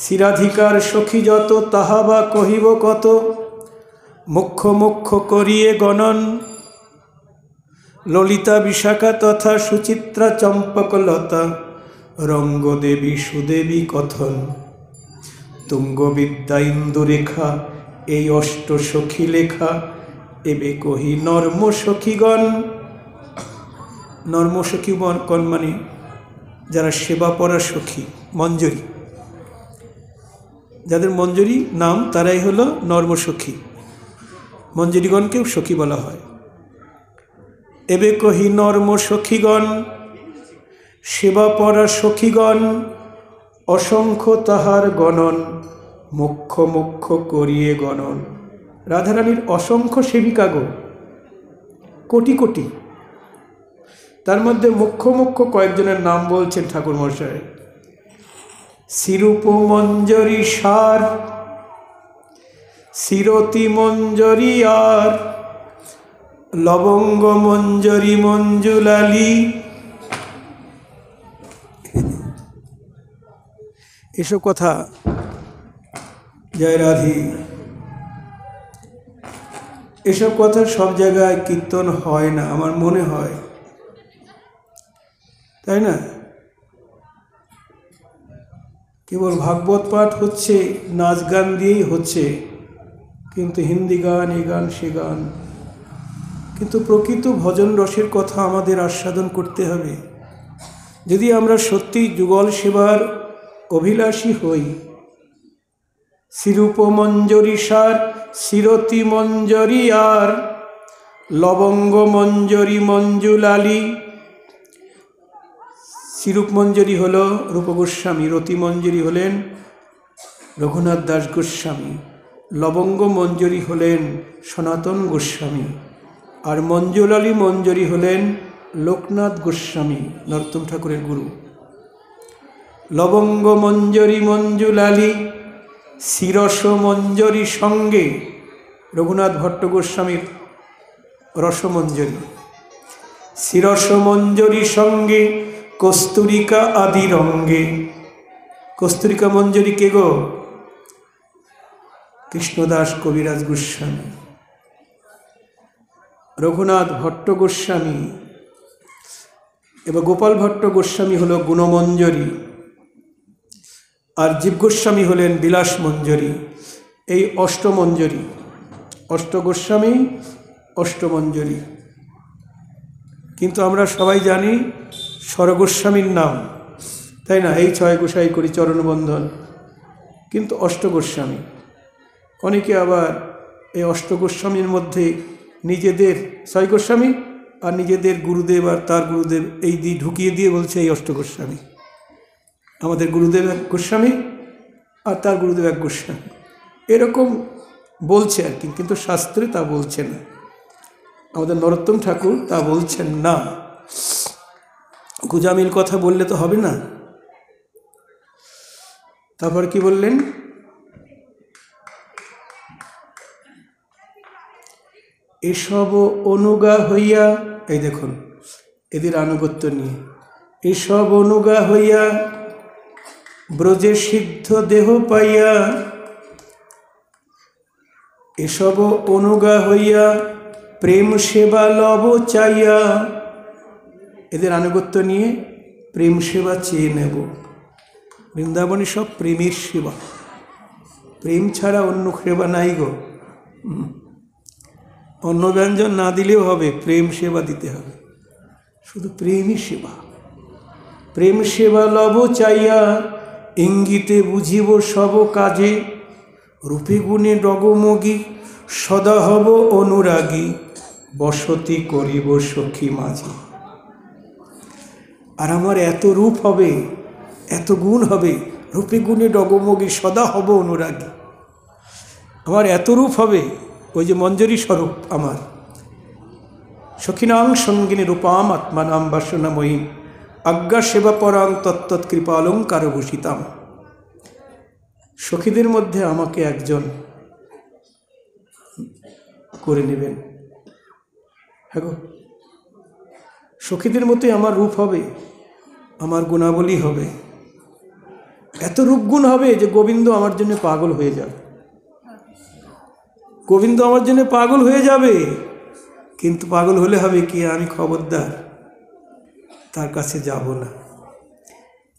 শিরাধিকার সখী যত, তাহা বা কহিব কত, মুখ্য মুখ্য করিয়ে গণন। ললিতা বিশাখা তথা সুচিত্রা চম্পকলতা, রঙ্গদেবী সুদেবী কথন। তুঙ্গবিদ্যা ইন্দুরেখা, এই অষ্ট সখী লেখা, এবে কহি নর্ম সখীগণ। নর্ম সখীগণ মানে যারা সেবা পরা সখী, মঞ্জরী, যাদের মঞ্জরী নাম, তারাই হলো নর্ম সখী। মঞ্জরীগণকেও সখী বলা হয়। এবে কহি নর্ম সখীগণ, সেবা পরা সখীগণ, অসংখ্য তাহার গণন, মুখ্য মুখ্য করিয়ে গণন। রাধারানীর অসংখ্য সেবিকা গো, কোটি কোটি। তার মধ্যে মুখ্য মুখ্য কয়েকজনের নাম বলছেন ঠাকুর মশাই। শিরূপ মঞ্জরি সার, শিরতি মঞ্জরি আর, লবঙ্গ মঞ্জরি মঞ্জুলালি। এসব কথা জয় রাধি, এসব কথা সব জায়গায় কীর্তন হয় না আমার মনে হয়, তাই না? কেবল ভাগবত পাঠ হচ্ছে, নাচ গান দিয়েই হচ্ছে, কিন্তু হিন্দি গান, এ গান সে গান। কিন্তু প্রকৃত ভজন রসের কথা আমাদের আস্বাদন করতে হবে। যদি আমরা সত্যি যুগল সেবার অভিলাষী হই। শিরূপ মঞ্জরি সার, শিরতি মঞ্জরি আর, লবঙ্গ মঞ্জরি মঞ্জুলালি। শিরূপ মঞ্জরি হল রূপ গোস্বামী, রতি মঞ্জরি হলেন রঘুনাথ দাস গোস্বামী, লবঙ্গ মঞ্জরি হলেন সনাতন গোস্বামী, আর মঞ্জুলালি মঞ্জরি হলেন লোকনাথ গোস্বামী, নরোত্তম ঠাকুরের গুরু। লবঙ্গ মঞ্জরি মঞ্জুলালি, শিরস মঞ্জরি সঙ্গে রঘুনাথ ভট্ট গোস্বামীর রসমঞ্জরি। শিরস মঞ্জরি সঙ্গে কস্তুরিকা আদি রঙ্গে। কস্তুরিকা মঞ্জরি কে গো? কৃষ্ণদাস কবিরাজ গোস্বামী। রঘুনাথ ভট্ট গোস্বামী এবার গোপাল ভট্ট গোস্বামী হল গুণমঞ্জরি, আর জীব গোস্বামী হলেন বিলাস মঞ্জরি। এই অষ্টমঞ্জরি, অষ্ট গোস্বামী অষ্টমঞ্জরি। কিন্তু আমরা সবাই জানি স্বরগোস্বামীর নাম, তাই না? এই ছয় গোসাই করি চরণবন্ধন, কিন্তু অষ্টগোস্বামী। অনেকে আবার এই অষ্টগোস্বামীর মধ্যে নিজেদের, ছয় গোস্বামী আর নিজেদের গুরুদেব আর তার গুরুদেব এই দিয়ে ঢুকিয়ে দিয়ে বলছে এই অষ্টগোস্বামী। আমাদের গুরুদেব এক গোস্বামী আর তার গুরুদেব এক গোস্বামী, এরকম বলছে আর কি, কিন্তু শাস্ত্রে তা বলছে না। আমাদের নরোত্তম ঠাকুর তা বলছেন না। গুজামিল কথা বললে তো হবে না। তারপর কি বললেন? এসব অনুগা হইয়া, এই দেখুন এদের আনুগত্য নিয়ে, এসব অনুগা হইয়া ব্রজে সিদ্ধ দেহ পাইয়া, এসব অনুগা হইয়া প্রেম সেবা লব চাইয়া। এদের আনুগত্য নিয়ে প্রেম সেবা চেয়ে নেব। বৃন্দাবনে সব প্রেমের সেবা, প্রেম ছাড়া অন্য সেবা নাই গো। অন্য ব্যঞ্জন না দিলেও হবে, প্রেম সেবা দিতে হবে, শুধু প্রেমই সেবা। প্রেম সেবা লব চাইয়া ইঙ্গিতে বুঝিব সব কাজে, রূপে গুণে ডগমগি সদা হব অনুরাগী, বসতি করিব সখী মাঝে। আর আমার এত রূপ হবে, এত গুণ হবে, রূপে গুণে ডগমগি সদা হব অনুরাগী। আমার এত রূপ হবে, ওই যে মঞ্জরি স্বরূপ আমার। সখিনাং সঙ্গিনী রূপাম আত্মানাম বাসনাময়ীম আজ্ঞা সেবা পরাং তত্তৎ কৃপালঙ্কার ভূষিতাম। সখীদের মধ্যে আমাকে একজন করে নেবেন। হ্যাঁ গো, সখীদের মতোই আমার রূপ হবে, আমার গুণাবলী হবে, এত রূপগুণ হবে যে গোবিন্দ আমার জন্য পাগল হয়ে যাবে। গোবিন্দ আমার জন্য পাগল হয়ে যাবে, কিন্তু পাগল হলে হবে কি? আমি খবরদার তার কাছে যাব না।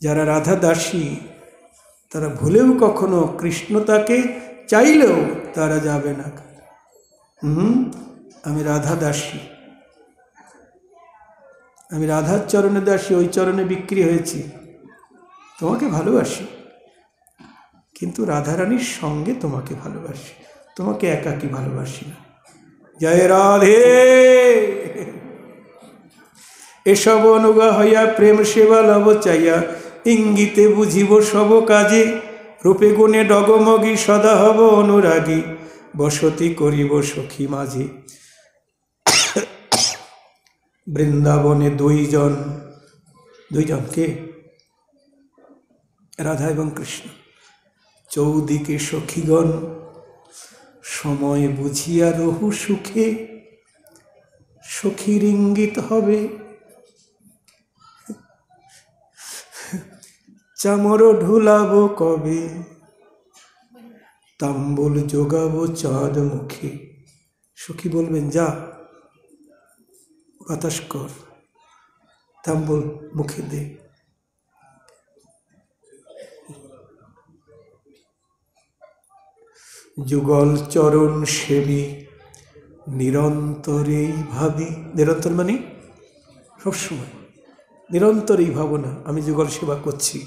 যারা রাধা দাসী তারা ভুলেও কখনো কৃষ্ণ তাকে চাইলেও তারা যাবে না। আমি রাধা দাসী, আমি রাধার চরণে দাসী, ওই চরণে বিক্রি হয়েছি। তোমাকে ভালোবাসি, কিন্তু রাধারানীর সঙ্গে তোমাকে ভালোবাসি, তোমাকে একাকী ভালোবাসি না। জয় রাধে। এসব অনুগা হইয়া প্রেম সেবা লব চাইয়া ইঙ্গিতে বুঝিব সব কাজে, রূপে গুণে ডগমগি সদা হব অনুরাগী, বসতি করিব সখী মাঝে। বৃন্দাবনে দুইজন কে? রাধা এবং কৃষ্ণ। চৌদিকে সখীগণ, সময় বুঝিয়া রহু সুখে, সখীর ইঙ্গিত হবে চামর ঢুলাবো কবে, তাম্বুল জোগাবো চাঁদ মুখে। সখী বলবেন যা বাতাস কর, তাম্বুল মুখে দে। যুগল চরণ সেবী নিরন্তরেই ভাবি। নিরন্তর মানে সবসময়, নিরন্তর এই ভাবনা আমি যুগল সেবা করছি।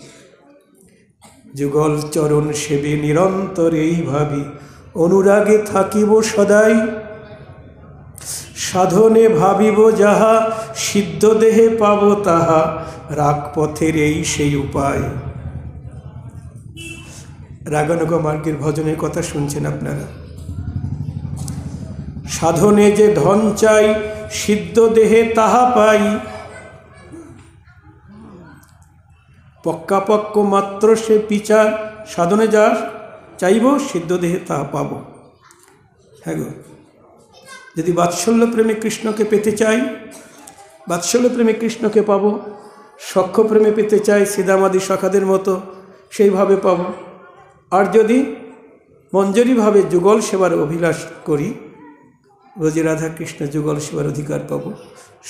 যুগল চরণ সেবে নিরন্তর এই ভাবি, অনুরাগে থাকিব সদাই। সাধনে ভাবিব যাহা, সিদ্ধ দেহে পাব তাহা, রাগ পথের এই সেই উপায়। রাগানুগ মার্গের ভজনের কথা শুনছেন আপনারা। সাধনে যে ধন চাই, সিদ্ধ দেহে তাহা পাই। পক্কাপক্ক মাত্র সে বিচার, সাধনে যা চাইব সিদ্ধ দেহে তাহা পাব। হ্যাঁ গো, যদি বাৎসল্য প্রেমে কৃষ্ণকে পেতে চাই, বাৎসল্য প্রেমে কৃষ্ণকে পাব। সখ্য প্রেমে পেতে চাই শ্রীদামাদি সখাদের মতো, সেইভাবে পাব। আর যদি মঞ্জরিভাবে যুগল সেবার অভিলাষ করি, রোজে রাধা কৃষ্ণ যুগল সেবার অধিকার পাব।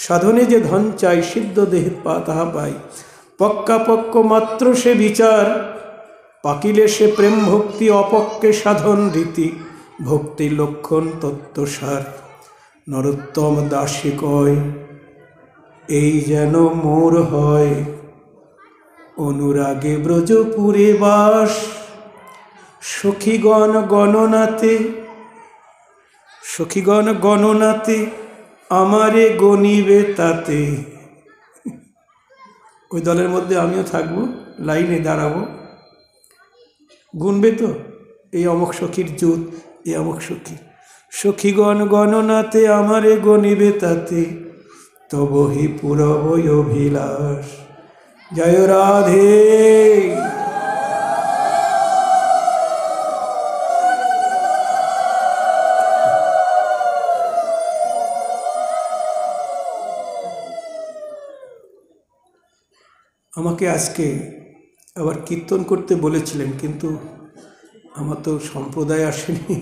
সাধনে যে ধন চাই, সিদ্ধ দেহে তাহা পাই। পক্কাপক্ক মাত্র সে বিচার, পাকিলে সে প্রেম ভক্তি। অপক্কে সাধন রীতি, ভক্তি লক্ষণ তত্ত্বসার। নরোত্তম দাসে কয়, এই যেন মোর হয়, অনুরাগে ব্রজপুরে বাস। সখীগণ গণনাতে, সখীগণ গণনাতে, আমারে গণিবে তাতে। ওই দলের মধ্যে আমিও থাকবো, লাইনে দাঁড়াবো। গুনবে তো, এই অমুক সখীর জুত, এই অমুক সখী। সখীগণ গণনাতে, আমারে গণিবে তাতে, তবহি পুরব অভিলাষ। জয় রাধে। আমাকে আজকে আবার কীর্তন করতে বলেছিলেন, কিন্তু আমার তো সম্প্রদায় আসেনি,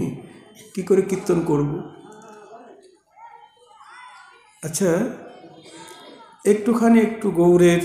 কি করে কীর্তন করব। আচ্ছা, একটু গৌরের